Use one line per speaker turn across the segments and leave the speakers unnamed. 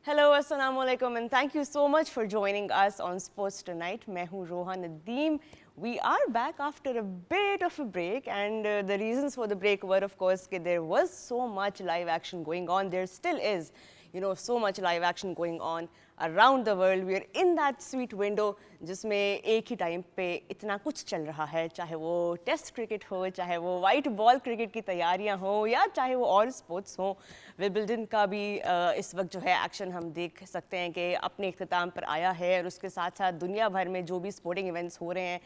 Hello, assalamu alaikum, and thank you so much for joining us on Sports Tonight. मैं हूँ रोहा Nadeem. We are back after a bit of a break, and the reasons for the break were, of course, that there was so much live action going on. There still is, so much live action going on around the world. We are in that sweet window जिसमें एक ही time पे इतना कुछ चल रहा है, चाहे वो टेस्ट क्रिकेट हो, चाहे वो वाइट बॉल क्रिकेट की तैयारियां हो, या चाहे वो और स्पोर्ट्स हो. विंबलडन का भी इस वक्त जो है एक्शन हम देख सकते हैं कि अपने इख्तिताम पर आया है, और उसके साथ साथ दुनिया भर में जो भी स्पोर्टिंग इवेंट्स हो रहे हैं,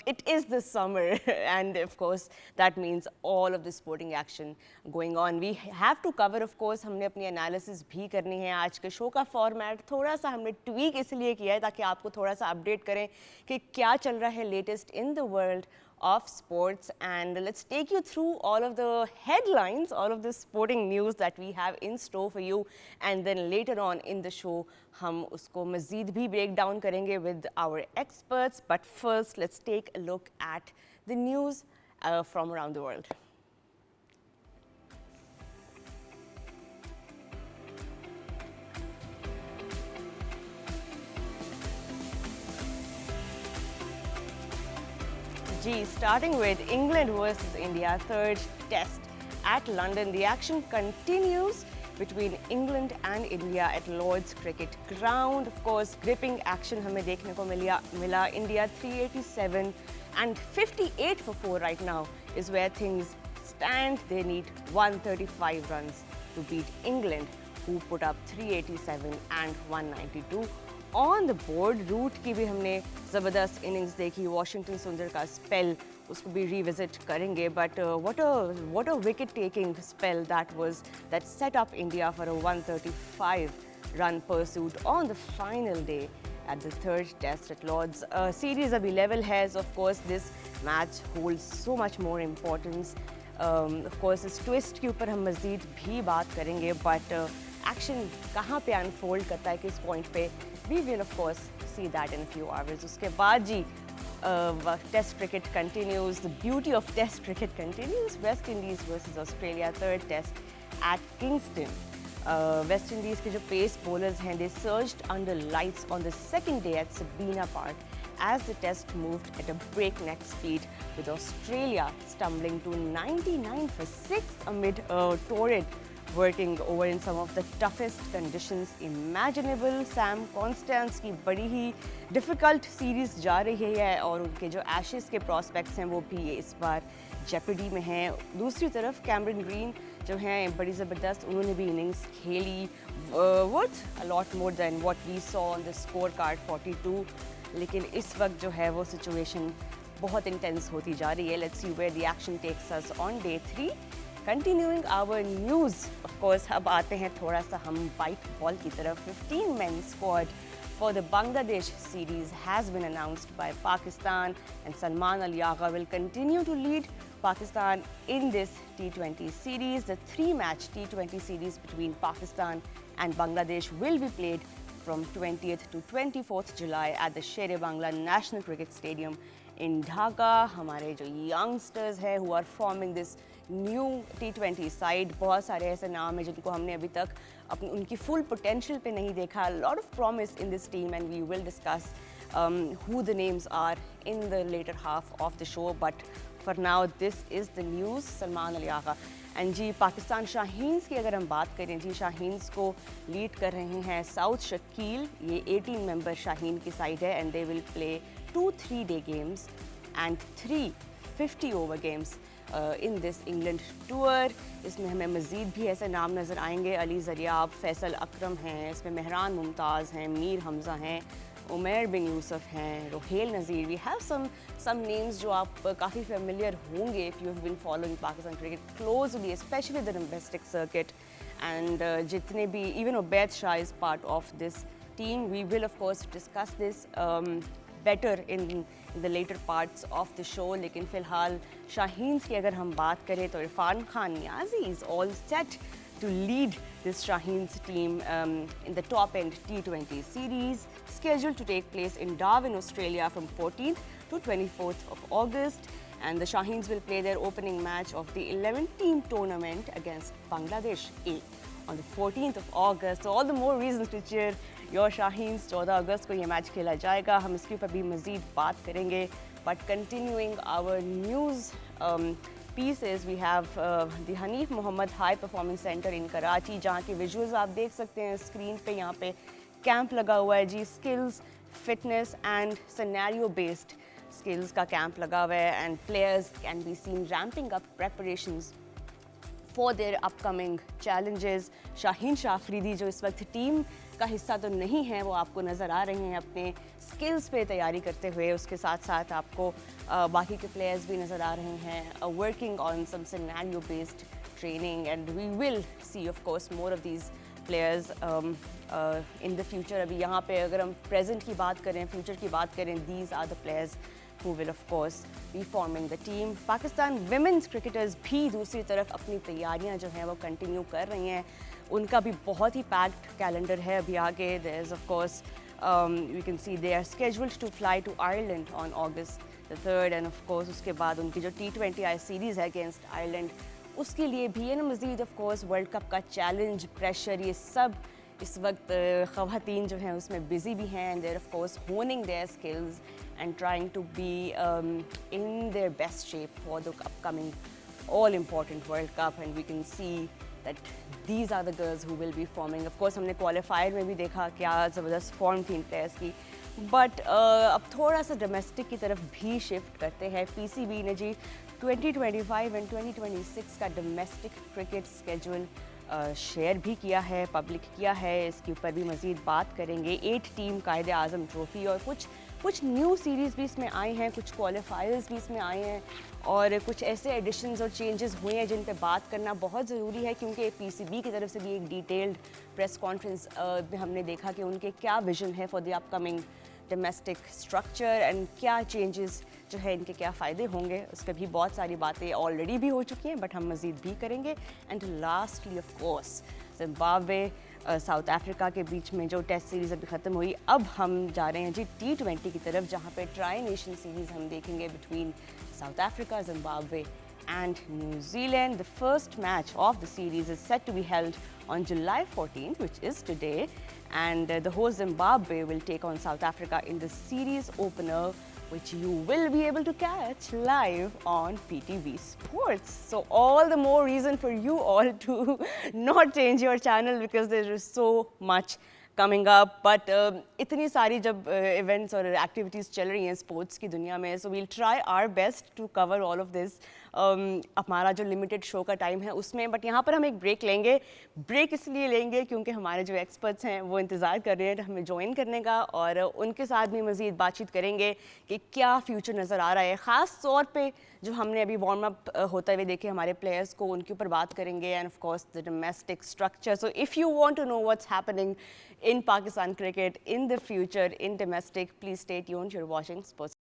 it is the summer and of course that means all of the sporting action going on. We have to cover, of course हमने अपनी एनालिसिस भी करनी है. आज के शो का फॉर्मेट थोड़ा सा हमने ट्वीक इसलिए किया है ताकि आपको थोड़ा सा अपडेट करें कि क्या चल रहा है latest in the world of sports, and let's take you through all of the headlines, all of the sporting news that we have in store for you, and then later on in the show hum usko mazid bhi break down karenge with our experts. But first let's take a look at the news from around the world. Starting with England versus India, third test at London. The action continues between England and India at Lord's Cricket Ground. Of course, gripping action हमें देखने को मिला. India 387 and 58 for 4 right now is where things stand. They need 135 runs to beat England, who put up 387 and 192. On the board. Root की भी हमने ज़बरदस्त innings देखी. Washington सुंदर का स्पेल, उसको भी रिविजिट करेंगे. But what a wicket taking spell that set up India for a 135 run pursuit on the final day at the third test at Lord's. Series अभी level है, so of course this match holds so much more importance. Of course इस twist के ऊपर हम मज़ीद भी बात करेंगे, but एक्शन कहाँ पे अनफोल्ड करता है, किस पॉइंट पे, we will of course see that in a few hours. उसके बाद जी test cricket continues. The beauty of test cricket continues. West Indies versus Australia, third test at Kingston. West Indies के जो pace bowlers हैं, they surged under lights on the second day at Sabina Park as the test moved at a breakneck speed, with Australia stumbling to 99 for 6 amid a torrid working over in some of the toughest conditions imaginable. Sam Constance की बड़ी ही difficult series जा रही है, और उनके जो Ashes के prospects हैं वो भी इस बार jeopardy में हैं. दूसरी तरफ कैमरन ग्रीन जो हैं बड़ी ज़बरदस्त, उन्होंने भी innings खेली, worth a lot more than what we saw on the scorecard 42. लेकिन इस वक्त जो है वो situation बहुत intense होती जा रही है. Let's see where the action takes us on day 3. Continuing our news, of course, अब आते हैं थोड़ा सा हम white ball की तरफ. 15-man squad for the Bangladesh series has been announced by Pakistan, and Salman Ali Agha will continue to lead Pakistan in this T20 series. The 3-match T20 series between Pakistan and Bangladesh will be played from 20th to 24th July at the Sher-e-Bangla National Cricket Stadium in Dhaka. हमारे जो youngsters हैं who are forming this new T20 side, बहुत सारे ऐसे नाम हैं जिनको हमने अभी तक उनकी फुल पोटेंशियल पे नहीं देखा. Lot of promise in this team, and we will discuss who the names are in the later half of the show. But for now, this is the news. Salman Ali Agha. And जी पाकिस्तान शाहीन्स की अगर हम बात करें, जी शाहीन्स को लीड कर रहे हैं साउथ शकील. ये 18 मेंबर शाहीन की साइड है, and they will play 2 3-day games and 3 50-over games in this England tour. इसमें हमें मज़ीद भी ऐसे नाम नज़र आएंगे. अली ज़रियाब, फैसल अकरम हैं, इसमें मेहरान मुमताज़ हैं, मीर हमज़ा हैं, उमर बिन यूसुफ हैं, रोहेल नज़ीर. वी हैव some names जो आप काफ़ी familiar होंगे if you have been following Pakistan cricket closely, especially the domestic circuit. And जितने भी, even Ubaid Shah is part of this team. We will of course discuss this better in the later parts of the show. लेकिन फ़िलहाल शाहीन्स की अगर हम बात करें तो Irfan Khan Niazi is all set to lead this Shaheens team in the top-end T20 series, scheduled to take place in Darwin, Australia from 14th to 24th of August. And the Shaheens will play their opening match of the 11-team tournament against Bangladesh A. on the 14th of August. So all the more reasons to cheer your Shaheens. 14 अगस्त को ये match खेला जाएगा, हम इसके ऊपर भी मज़ीद बात करेंगे. But continuing our news pieces, we have the Hanif Mohammed High Performance Center in Karachi, जहाँ के विजुअल्स आप देख सकते हैं स्क्रीन पे. यहाँ पे कैंप लगा हुआ है जी, skills, fitness and scenario based skills का कैंप लगा हुआ है, and players can be seen ramping up preparations for their upcoming challenges. Shaheen Shah Afridi जो इस वक्त टीम का हिस्सा तो नहीं है, वो आपको नज़र आ रहे हैं अपने स्किल्स पे तैयारी करते हुए. उसके साथ साथ आपको बाकी के प्लेयर्स भी नज़र आ रहे हैं working on some scenario based training, and we will see of course more of these players in the future. अभी यहाँ पे अगर हम प्रेजेंट की बात करें, फ्यूचर की बात करें, these are the players who will of course be forming the team. Pakistan women's cricketers भी दूसरी तरफ अपनी तैयारियां जो हैं वो कंटिन्यू कर रही हैं. उनका भी बहुत ही पैक्ड कैलेंडर है अभी आगे. there is of course you can see they are scheduled to fly to Ireland on August the 3rd, and of course उसके बाद उनकी जो T20I series है against Ireland, उसके लिए भी है ना मज़ीद of course वर्ल्ड कप का चैलेंज, प्रेशर, ये सब इस वक्त ख़वातीन जो हैं उसमें बिज़ी भी हैं, and they're of course honing their skills and trying to be in their best shape for the upcoming all-important World Cup. And we can see that these are the girls who will be forming. Of course हमने qualifier में भी देखा क्या ज़बरदस्त form थी इन players की. But अब थोड़ा सा डोमेस्टिक की तरफ भी शिफ्ट करते हैं. PCB ने जी 2025 एंड 2026 का डोमेस्टिक क्रिकेट स्केड्यूल शेयर भी किया है, पब्लिक किया है. इसके ऊपर भी मज़ीद बात करेंगे. 8 टीम कायदे आज़म ट्रॉफ़ी और कुछ न्यू सीरीज़ भी इसमें आए हैं, कुछ क्वालिफायर्स भी इसमें आए हैं, और कुछ ऐसे एडिशंस और चेंजेस हुए हैं जिन पे बात करना बहुत ज़रूरी है, क्योंकि PCB की तरफ से भी एक डिटेल्ड प्रेस कॉन्फ्रेंस में हमने देखा कि उनके क्या विजन है for the upcoming domestic structure, and क्या चेंजेस जो है इनके क्या फ़ायदे होंगे. उस पर भी बहुत सारी बातें ऑलरेडी भी हो चुकी हैं, बट हम मज़ीद भी करेंगे. And lastly of course Zimbabwe south Africa के बीच में जो टेस्ट सीरीज़ अभी ख़त्म हुई, अब हम जा रहे हैं जी T20 की तरफ, जहाँ पे ट्राई नेशन सीरीज़ हम देखेंगे between south Africa, Zimbabwe and New Zealand. The first match of the series is set to be held on July 14th, which is today, and the host Zimbabwe will take on South Africa in the series opener, which you will be able to catch live on PTV Sports. So all the more reason for you all to not change your channel, because there is so much coming up. But इतनी सारी जब events और activities चल रही हैं sports की दुनिया में, so we'll try our best to cover all of this. हमारा जो लिमिटेड शो का टाइम है उसमें, बट यहाँ पर हम एक ब्रेक लेंगे. ब्रेक इसलिए लेंगे क्योंकि हमारे जो एक्सपर्ट्स हैं वो इंतज़ार कर रहे हैं हमें ज्वाइन करने का, और उनके साथ भी मज़ीद बातचीत करेंगे कि क्या फ्यूचर नज़र आ रहा है. ख़ास तौर पे जो हमने अभी वार्म अप होते हुए देखे हमारे प्लेयर्स को, उनके ऊपर बात करेंगे, and of course the domestic structure. So if you want to know what's happening in Pakistan cricket in the future in domestic, please stay tuned. You're watching Sports.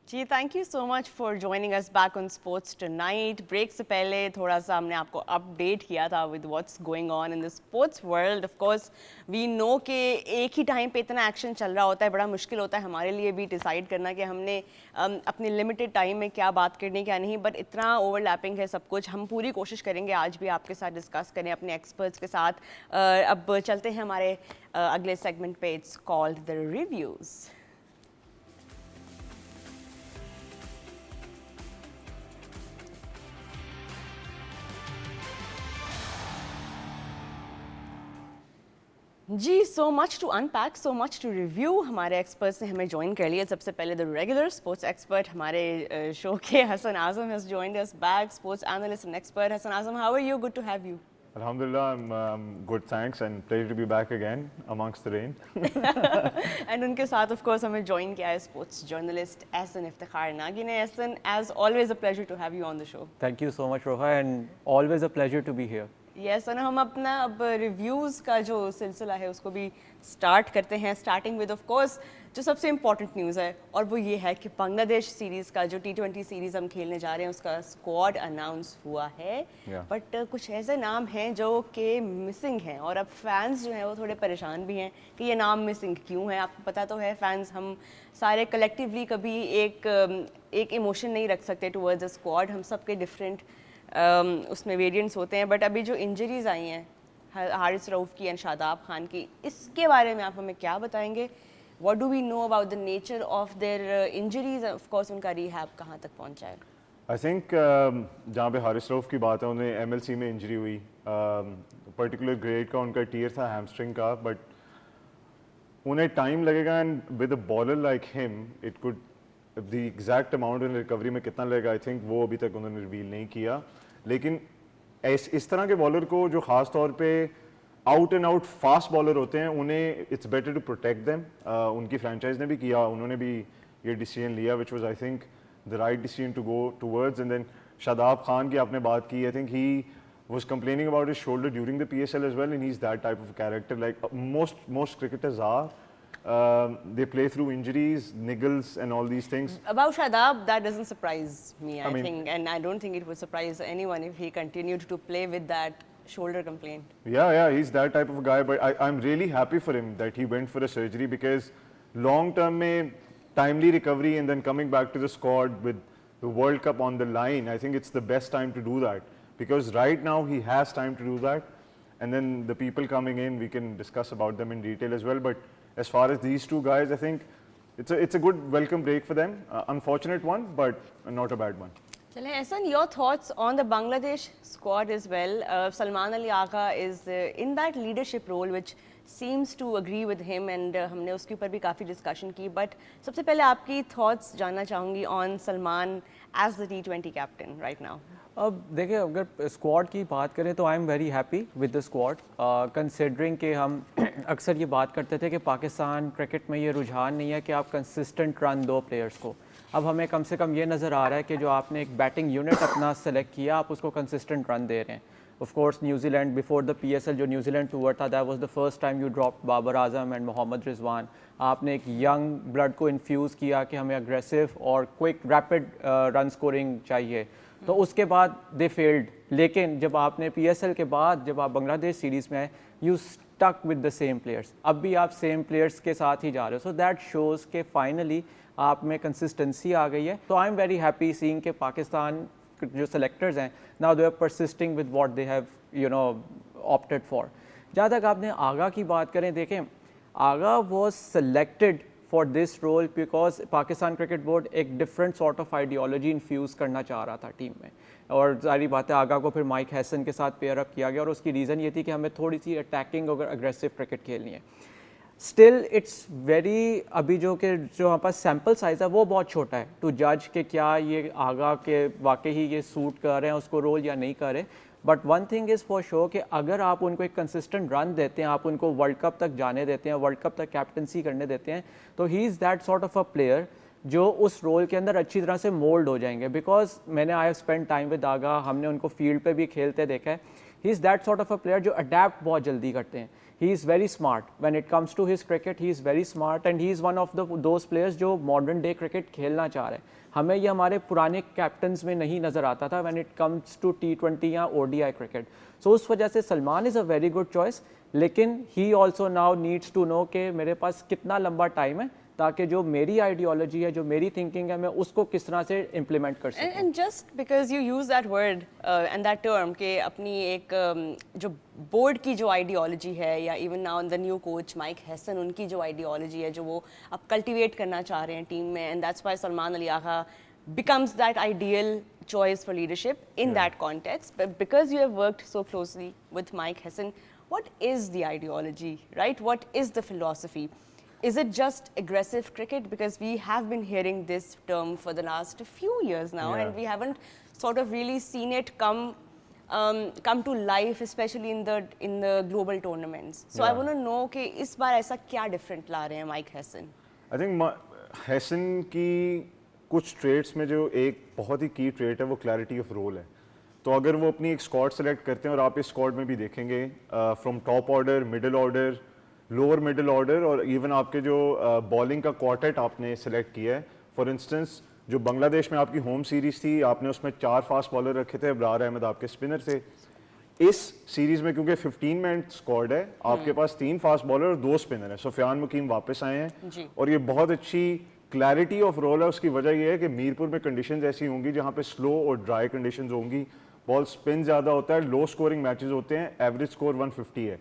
जी thank you so much for joining us back on sports tonight. Break से पहले थोड़ा सा हमने आपको update किया था with what's going on in the sports world. Of course we know कि एक ही टाइम पे इतना एक्शन चल रहा होता है, बड़ा मुश्किल होता है हमारे लिए भी डिसाइड करना कि हमने अपने लिमिटेड टाइम में क्या बात करनी क्या नहीं, बट इतना ओवरलैपिंग है सब कुछ. हम पूरी कोशिश करेंगे आज भी आपके साथ डिस्कस करें अपने एक्सपर्ट्स के साथ. अब चलते हैं हमारे अगले सेगमेंट पे. It's called the reviews. जी so much to unpack, so much to review. हमारे एक्सपर्ट्स ने हमें ज्वाइन कर लिया. सबसे पहले द रेगुलर स्पोर्ट्स एक्सपर्ट हमारे शो के Hasan Azam has joined us back, sports analyst and expert. Hasan Azam, how are you? Good to have you.
Alhamdulillah, I'm good, thanks, and pleasure to be back again amongst the rain.
And उनके साथ of course हमें join किया है sports journalist Ehsan Iftikhar Nagi ने. Ehsan, as always a pleasure to have you on the show.
Thank you so much, Roha, and always a pleasure to be here.
Yes, and हम अपना अब reviews का जो सिलसिला है उसको भी स्टार्ट करते हैं. स्टार्टिंग विद ऑफ कोर्स जो सबसे इम्पॉर्टेंट न्यूज़ है और वो ये है कि बांग्लादेश सीरीज़ का जो T20 सीरीज़ हम खेलने जा रहे हैं उसका स्क्वाड अनाउंस हुआ है बट कुछ ऐसे नाम हैं जो कि मिसिंग हैं और अब फैंस जो हैं वो थोड़े परेशान भी हैं कि ये नाम मिसिंग क्यों है. आपको पता तो है फैंस हम सारे कलेक्टिवली कभी एक इमोशन नहीं रख सकते टुवर्ड्स द स्क्वाड. हम सबके डिफरेंट उसमें वेरिएंट्स होते हैं. बट अभी जो इंजरीज आई हैं हारिस रऊफ की एंड शादाब खान की, इसके बारे में आप हमें क्या बताएंगे? What do we know about the nature of their injuries? Of course, उनका rehab कहाँ तक पहुँचा है?
आई थिंक जहाँ पे हारिस रऊफ की बात है उन्हें MLC में इंजरी हुई. पर्टिकुलर ग्रेड का उनका टीयर था हैमस्ट्रिंग का, बट उन्हें टाइम लगेगा and with a bowler like him it could the exact amount in recovery में कितना लगेगा आई थिंक वो अभी तक उन्होंने रिवील नहीं किया. लेकिन इस तरह के बॉलर को जो ख़ास तौर पे out and out fast bowler होते हैं उन्हें it's better to protect them. उनकी फ्रेंचाइज ने भी किया, उन्होंने भी ये डिसीजन लिया which was I think the right decision to go towards. And then Shadab Khan की आपने बात की, I think he was complaining about his shoulder during the PSL as well, and he's that type of character like most cricketers are. They play through injuries, niggles and all these things.
About Shadab, that doesn't surprise me, I
mean,
think, and I don't think it would surprise anyone if he continued to play with that shoulder complaint.
Yeah, he's that type of guy, but I'm really happy for him that he went for a surgery because long term mein timely recovery and then coming back to the squad with the World Cup on the line, I think it's the best time to do that because right now he has time to do that. And then the people coming in, we can discuss about them in detail as well. But as far as these two guys, I think it's a good welcome break for them. Unfortunate one, but not a bad one.
Chale, Ehsan, your thoughts on the Bangladesh squad as well. Salman Ali Agha is in that leadership role which seems to agree with him and हमने उसके ऊपर भी काफ़ी discussion की. But सबसे पहले आपकी thoughts जानना चाहूँगी on Salman as the T20 captain right now.
अब देखिए, अगर स्क्वाड की बात करें तो I am very happy with the squad considering कि हम अक्सर ये बात करते थे कि पाकिस्तान क्रिकेट में ये रुझान नहीं है कि आप कंसिस्टेंट रन दो प्लेयर्स को. अब हमें कम से कम ये नज़र आ रहा है कि जो आपने एक बैटिंग यूनिट अपना सेलेक्ट किया आप उसको कंसिस्टेंट रन दे रहे हैं. Of course New Zealand before the PSL जो न्यूजीलैंड टूर था that was the first time you drop Babar Azam and Mohammad Rizwan. आपने एक यंग ब्लड को इन्फ्यूज़ किया कि हमें अग्रेसिव और क्विक रैपिड रन स्कोरिंग चाहिए. तो उसके बाद दे फेल्ड. लेकिन जब आपने PSL के बाद जब आप बांग्लादेश सीरीज़ में आए you stuck with the same players. अब भी आप सेम प्लेयर्स के साथ ही जा रहे हो. सो दैट शोज़ के फाइनली आप में कंसिस्टेंसी आ गई है. तो I am very happy seeing के पाकिस्तान जो सेलेक्टर्स हैं now they are persisting with what they have opted for. जहाँ तक आपने आगा की बात करें, देखें Agha was selected for this role because Pakistan cricket board एक different sort of ideology infuse करना चाह रहा था टीम में. और सारी बात है आगा को फिर माइक हैसन के साथ पेयर अप किया गया और उसकी रीज़न ये थी कि हमें थोड़ी सी अटैकिंग और अग्रेसिव क्रिकेट खेलनी है. स्टिल इट्स वेरी अभी जो हमारे पास सैम्पल साइज़ है वो बहुत छोटा है टू जज कि क्या ये आगा के वाकई ही ये सूट कर रहे हैं उसको रोल या नहीं कर रहे. But one thing is for sure कि अगर आप उनको एक कंसिस्टेंट रन देते हैं, आप उनको वर्ल्ड कप तक जाने देते हैं, वर्ल्ड कप तक कैप्टनसी करने देते हैं, तो ही is that sort of a player जो उस रोल के अंदर अच्छी तरह से मोल्ड हो जाएंगे. बिकॉज मैंने I have spend time with Agha, हमने उनको फील्ड पे भी खेलते देखा है. He is that sort of a player जो अडेप्ट बहुत जल्दी करते हैं. He is very smart when it comes to his cricket. He is very smart and he is one of those players जो modern day cricket खेलना चाह रहे हैं. हमें ये हमारे पुराने कैप्टन्स में नहीं नज़र आता था when it comes to T20 या ODI cricket. So उस वजह से Salman is a very good choice. लेकिन he also now needs to know कि मेरे पास कितना लंबा टाइम है ताकि जो मेरी आइडियोलॉजी है, जो मेरी थिंकिंग है, मैं उसको किस तरह से इम्प्लीमेंट कर सकूं.
And just because you use that word and that term कि अपनी एक जो बोर्ड की जो आइडियोलॉजी है या even now the new coach mic Hesson उनकी जो आइडियोलॉजी है जो वो अब कल्टिवेट करना चाह रहे हैं टीम में, and that's why Salman Ali Agha becomes that ideal choice for leadership in that context. But because you have worked so closely with Mike Hesson, what is the ideology, right? What is the philosophy? Is it just aggressive cricket? Because we have been hearing this term for the last few years now, and we haven't sort of really seen it come to life, especially in the global tournaments. So I want to know कि इस बार ऐसा क्या different ला रहे हैं Mike Hesson?
I think Hesson की कुछ trades में जो एक बहुत ही की ट्रेड है वो क्लैरिटी ऑफ रोल है. तो अगर वो अपनी एक स्क्वाड सेलेक्ट करते हैं और आप इस स्क्वाड में भी देखेंगे from top order, middle order, lower middle order और इवन आपके जो बॉलिंग का क्वार्टेट आपने सेलेक्ट किया है, फॉर इंस्टेंस जो बांग्लादेश में आपकी होम सीरीज थी, आपने उसमें 4 फास्ट बॉलर रखे थे, अबरार अहमद आपके स्पिनर थे। इस सीरीज में क्योंकि 15 मैन स्क्वाड है, आपके पास 3 फास्ट बॉलर और 2 स्पिनर है। सुफियान मुकीम वापस आए हैं और ये बहुत अच्छी क्लैरिटी ऑफ रोल है। उसकी वजह ये है कि मीरपुर में कंडीशंस ऐसी होंगी जहाँ पे स्लो और ड्राई कंडीशंस होंगी, बॉल स्पिन ज़्यादा होता है, लो स्कोरिंग मैचेस होते हैं, एवरेज स्कोर 150 है।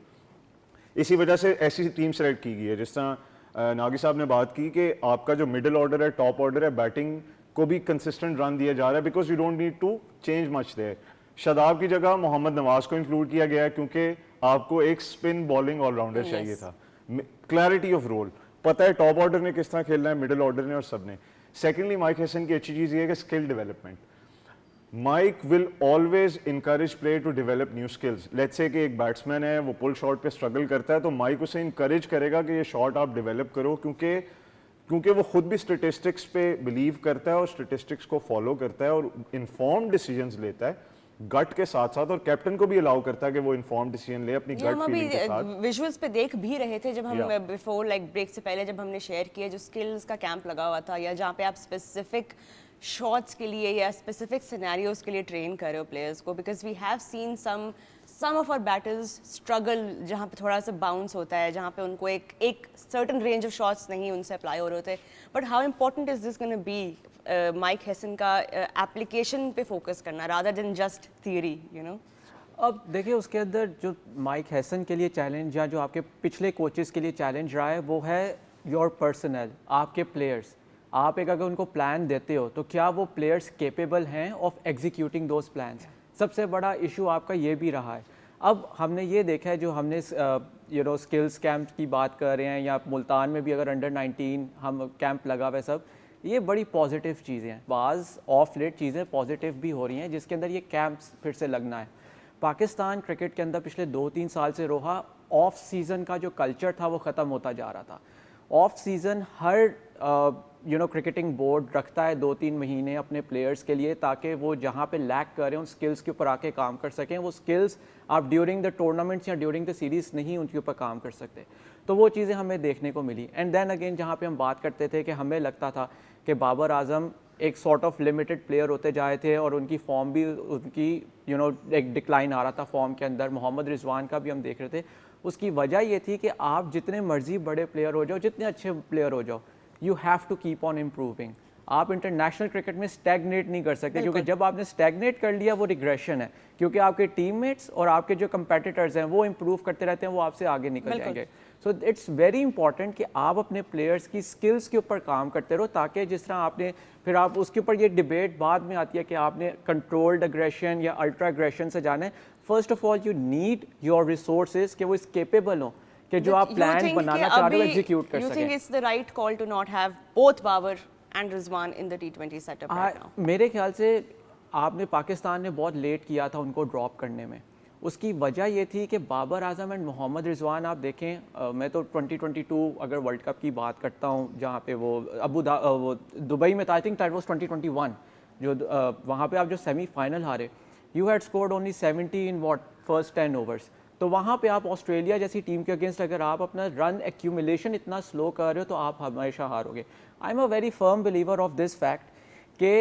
इसी वजह से ऐसी टीम सेलेक्ट की गई है। जिस तरह नागी साहब ने बात की कि आपका जो मिडिल ऑर्डर है, टॉप ऑर्डर है, बैटिंग को भी कंसिस्टेंट रन दिया जा रहा है, because you don't need to change much there. Shadab की जगह मोहम्मद नवाज को इंक्लूड किया गया है क्योंकि आपको एक स्पिन बॉलिंग ऑलराउंडर चाहिए था। क्लैरिटी ऑफ रोल, पता है टॉप ऑर्डर ने किस तरह खेलना है, मिडिल ऑर्डर ने और सब ने। सेकेंडली माइक हैसन की अच्छी चीज़ ये है कि skill development. Mike will always encourage player to develop new skills. Let's say कि एक बैट्समैन है, वो पुल शॉट पे स्ट्रगल करता है, तो माइक उसे इंकरेज करेगा कि ये शॉट आप डेवलप करो, क्योंकि वो खुद भी स्टेटिस्टिक्स पे बिलीव करता है और स्टेटिस्टिक्स को फॉलो करता है और इन्फॉर्म्ड डिसीजंस लेता है गट के साथ साथ, और कैप्टन को भी अलाउ करता है कि वो इन्फॉर्म्ड डिसीजन ले अपनी गट फीलिंग के साथ।
विजुअल्स पे देख भी रहे थे जब हम बिफोर लाइक ब्रेक से पहले जब हमने शेयर किया जो स्किल्स का कैंप लगा हुआ था, या जहाँ पे आप स्पेसिफिक शॉट्स के लिए या स्पेसिफिक सिनेरियोज के लिए ट्रेन कर रहे हो प्लेयर्स को, because we have seen some of our batters struggle जहाँ पे थोड़ा सा बाउंस होता है, जहाँ पे उनको एक सर्टन रेंज ऑफ शॉट्स नहीं उनसे अप्लाई हो रहे होते। But how important is this gonna be mic Hesson का एप्लीकेशन पे फोकस करना rather than just theory, you know.
अब देखिए उसके अंदर जो माइक हैसन के लिए चैलेंज या जो आपके पिछले कोचेस के लिए चैलेंज रहा है वो है योर पर्सनल, आपके प्लेयर्स। आप एक अगर उनको प्लान देते हो तो क्या वो प्लेयर्स केपेबल हैं ऑफ एग्जीक्यूटिंग दोज प्लान्स। सबसे बड़ा इशू आपका ये भी रहा है। अब हमने ये देखा है, जो हमने स्किल्स कैंप की बात कर रहे हैं, या मुल्तान में भी अगर अंडर 19 हम कैंप लगा हुआ है, सब ये बड़ी पॉजिटिव चीज़ें हैं। बाज़ ऑफ लेट चीज़ें पॉजिटिव भी हो रही हैं जिसके अंदर ये कैंप्स फिर से लगना है। पाकिस्तान क्रिकेट के अंदर पिछले 2-3 साल से रोहा ऑफ सीज़न का जो कल्चर था वो ख़त्म होता जा रहा था। Of season her cricketing board रखता है 2-3 महीने अपने प्लेयर्स के लिए, ताकि वो जहाँ पे लैक कर रहे हैं उन स्किल्स के ऊपर आके काम कर सकें। वो स्किल्स आप ड्यूरिंग द टूर्नामेंट्स या ड्यूरिंग द सीरीज़ नहीं उनके ऊपर काम कर सकते, तो वो चीज़ें हमें देखने को मिली। एंड देन अगेन जहाँ पे हम बात करते थे कि हमें लगता था कि बाबर आजम एक सॉर्ट ऑफ लिमिटेड प्लेयर होते जा रहे थे और उनकी फॉर्म भी उनकी एक डिक्लाइन आ रहा था फॉर्म के अंदर। मोहम्मद रिजवान का भी हम देख रहे थे। उसकी वजह ये थी कि आप जितने मर्जी बड़े प्लेयर हो जाओ, जितने अच्छे प्लेयर हो जाओ, you have to keep on improving. आप इंटरनेशनल क्रिकेट में स्टैग्नेट नहीं कर सकते, क्योंकि जब आपने स्टैग्नेट कर लिया वो रिग्रेशन है, क्योंकि आपके टीममेट्स और आपके जो कंपेटिटर्स हैं वो इंप्रूव करते रहते हैं, वो आपसे आगे निकल जाएंगे। सो इट्स वेरी इंपॉर्टेंट कि आप अपने प्लेयर्स की स्किल्स के ऊपर काम करते रहो, ताकि जिस तरह आपने फिर आप उसके ऊपर ये डिबेट बाद में आती है कि आपने कंट्रोल्ड अग्रेशन या अल्ट्रा अग्रेशन से जाना है। First of all you need your resources कि वो इस केपेबल हो कि जो आप प्लान बनाना चाह रहे हो एग्जीक्यूट कर सकें।
You think it's the right call to not have both Babar and Rizwan in the T20 setup right now?
मेरे ख्याल से आपने पाकिस्तान ने बहुत लेट किया था उनको ड्रॉप करने में। उसकी वजह ये थी कि बाबर आजम एंड मोहम्मद रिजवान, आप देखें मैं तो 2022 अगर वर्ल्ड कप की बात करता हूँ, जहाँ पे वो वो दुबई में था, आई थिंक दैट वाज 2021, जो वहाँ पे आप जो सेमीफाइनल हारे, you had scored only 70 in first 10 overs. तो वहाँ पे आप ऑस्ट्रेलिया जैसी टीम के अगेंस्ट अगर आप अपना रन एक्यूमुलेशन इतना स्लो कर रहे हो तो आप हमेशा हारोगे। I am a very firm believer of this fact कि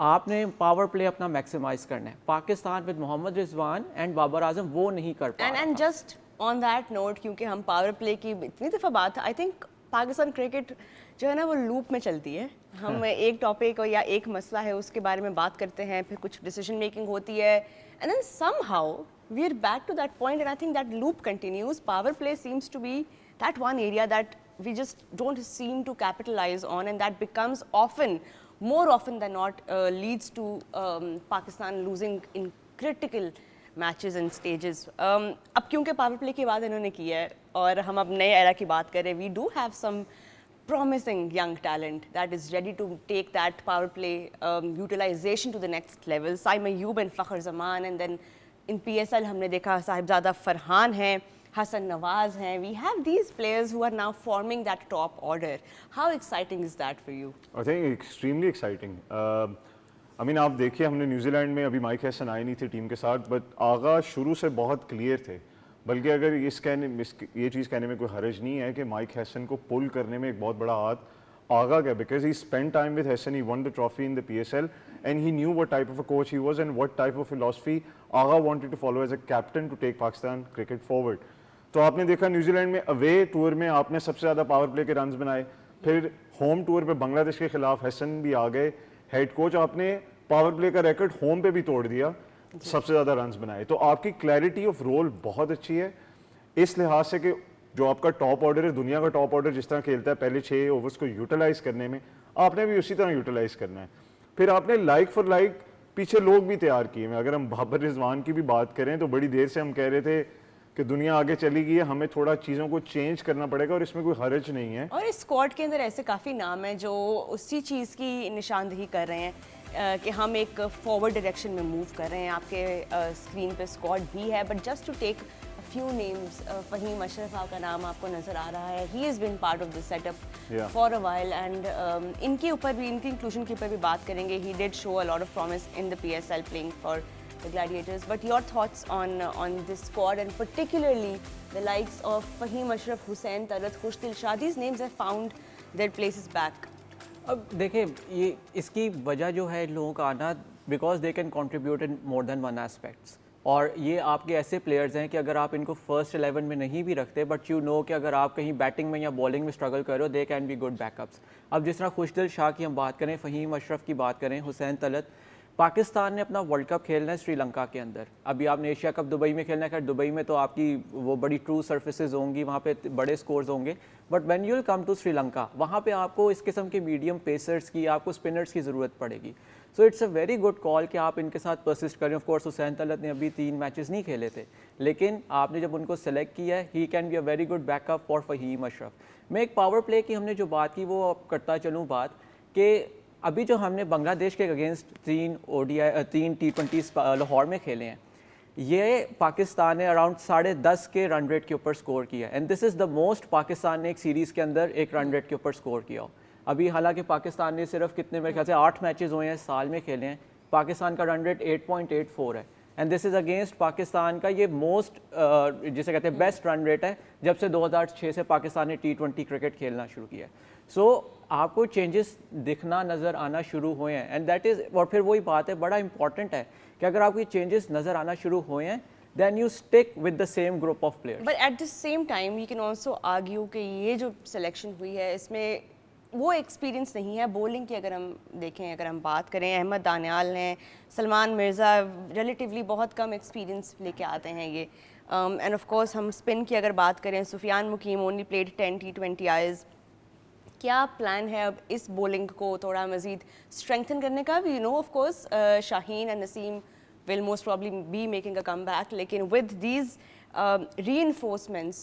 आपने पावर प्ले अपना मैक्सिमाइज करना है। पाकिस्तान विद मोहम्मद रिजवान एंड बाबर आजम वो नहीं कर पा रहा।
And just on that note, क्योंकि हम पावर प्ले की इतनी दफ़ा बात, आई थिंक पाकिस्तान क्रिकेट जो है ना वो लूप में चलती है। हम एक टॉपिक या एक मसला है उसके बारे में बात करते हैं, फिर कुछ डिसीजन मेकिंग होती है, and then somehow we are back to that point, and I think that loop continues. Power play seems to be that one area that we just don't seem to capitalize on, and that becomes more often than not leads to Pakistan losing in critical matches and stages. अब क्योंकि power play की बात इन्होंने की है और हम अब नए era की बात करें, we do have some promising young talent that is ready to take that power play utilization to the next level. Saim Ayyub and Fakhar Zaman, and then in PSL हमने देखा साहिबजादा फरहान हैं, हसन नवाज हैं. We have these players who are now forming that top order. How exciting is that for you?
I think extremely exciting. I mean आप देखिए हमने New Zealand में अभी mic Hesson आए नहीं थे टीम के साथ, बट आगाज़ शुरू से बहुत क्लियर थे. بلکہ اگر یہ چیز کہنے میں کوئی حرج نہیں ہے کہ مائک ہیسن کو پل کرنے میں ایک بہت بڑا ہاتھ آغا کا, because he spend time with Hesson, he won the trophy in the PSL and he knew what type of a coach he was and what type of philosophy Agha wanted to follow as a captain to take Pakistan cricket forward. تو آپ نے دیکھا New Zealand میں اوے tour میں آپ نے سب سے زیادہ پاور پلے کے رنز بنائے, پھر ہوم ٹور پہ بنگلہ دیش کے خلاف ہیسن بھی آ گئے ہیڈ کوچ, آپ نے پاور پلے کا ریکارڈ ہوم پہ بھی توڑ دیا, سب سے زیادہ رنز بنائے. تو آپ کی کلیئرٹی آف رول بہت اچھی ہے اس لحاظ سے کہ جو آپ کا ٹاپ آرڈر ہے, دنیا کا ٹاپ آرڈر جس طرح کھیلتا ہے پہلے 6 اوورس کو یوٹیلائز کرنے میں, آپ نے بھی اسی طرح یوٹیلائز کرنا ہے. پھر آپ نے لائک فار لائک پیچھے لوگ بھی تیار کیے ہیں. اگر ہم بابر رضوان کی بھی بات کریں تو بڑی دیر سے ہم کہہ رہے تھے کہ دنیا آگے چلی گئی ہے, ہمیں تھوڑا چیزوں کو چینج کرنا پڑے گا, اور اس میں کوئی حرج نہیں ہے.
اور اس اسکواڈ کے اندر ایسے کافی نام ہیں جو اسی چیز کی نشاندہی کر رہے ہیں کہ ہم ایک فارورڈ ڈائریکشن میں موو کر رہے ہیں. آپ کے اسکرین پہ اسکواڈ بھی ہے, but just to take few names, Fahim Ashraf کا نام آپ کو نظر آ رہا ہے. he has been part of the setup for a while and ان کے اوپر بھی, ان کی انکلوژن کے اوپر بھی بات کریں گے. he did show a lot of promise in the PSL playing for the Gladiators. But your thoughts on this squad and particularly the likes of Fahim Ashraf, Hussain Talat, Khushdil Shah, these names have found their places back.
اب دیکھیں یہ اس کی وجہ جو ہے لوگوں کا آنا, because they can contribute in more than one aspects, اور یہ آپ کے ایسے پلیئرز ہیں کہ اگر آپ ان کو فرسٹ 11 میں نہیں بھی رکھتے, بٹ یو نو کہ اگر آپ کہیں بیٹنگ میں یا بالنگ میں اسٹرگل کر رہے ہو, they can be good backups. اب جس طرح خوشدل شاہ کی ہم بات کریں, فہیم اشرف کی بات کریں, حسین طلعت, پاکستان نے اپنا ورلڈ کپ کھیلنا ہے سری لنکا کے اندر. ابھی آپ نے ایشیا کپ دبئی میں کھیلنا ہے, خیر دبئی میں تو آپ کی وہ بڑی ٹرو سرفیسز ہوں گی, وہاں پہ بڑے سکورز ہوں گے, but when you will come to Sri Lanka, وہاں پہ آپ کو اس قسم کے میڈیم پیسرز کی, آپ کو اسپنرز کی ضرورت پڑے گی. So it's a very good call کہ آپ ان کے ساتھ پرسسٹ کریں. آف کورس حسین طلعت نے ابھی 3 میچز نہیں کھیلے تھے, لیکن آپ نے جب ان کو سلیکٹ کیا ہے, he can be a very good backup for Fahim Ashraf. میں ایک پاور پلے کی ہم نے جو بات کی وہ کرتا چلوں بات, کہ ابھی جو ہم نے بنگلہ دیش کے اگینسٹ 3 T20 لاہور میں کھیلے ہیں, یہ پاکستان نے اراؤنڈ 10.5 کے رن ریٹ کے اوپر سکور کیا ہے, and this is the most Pakistan نے ایک سیریز کے اندر ایک رن ریٹ کے اوپر سکور کیا ہو. ابھی حالانکہ پاکستان نے صرف کتنے میرے خیال سے 8 میچز ہوئے ہیں سال میں کھیلے ہیں, پاکستان کا رن ریٹ 8.84 ہے, and this is against Pakistan کا یہ موسٹ جسے کہتے ہیں بیسٹ رن ریٹ ہے جب سے 2006 سے پاکستان نے T20 کرکٹ کھیلنا شروع کیا ہے. سو آپ کو چینجز دکھنا نظر آنا شروع ہوئے ہیں, اینڈ دیٹ از, اور پھر وہی بات ہے بڑا امپورٹنٹ ہے کہ اگر آپ کو یہ چینجز نظر آنا شروع ہوئے ہیں, then you stick with the same group of players.
But at the same time you can also argue کہ یہ جو سلیکشن ہوئی ہے اس میں وہ ایکسپیرینس نہیں ہے. بولنگ کی اگر ہم دیکھیں, اگر ہم بات کریں, احمد دانیال ہیں, سلمان مرزا, ریلیٹیولی بہت کم ایکسپیرینس لے کے آتے ہیں یہ. اینڈ آف کورس ہم اسپن کی اگر بات کریں, سفیان مقیم اونلی پلیڈ 10 T20 آئز. کیا پلان ہے اب اس بولنگ کو تھوڑا مزید اسٹرینتھن کرنے کا؟ We know of course Shaheen and Naseem will most probably be making a comeback, لیکن with these reinforcements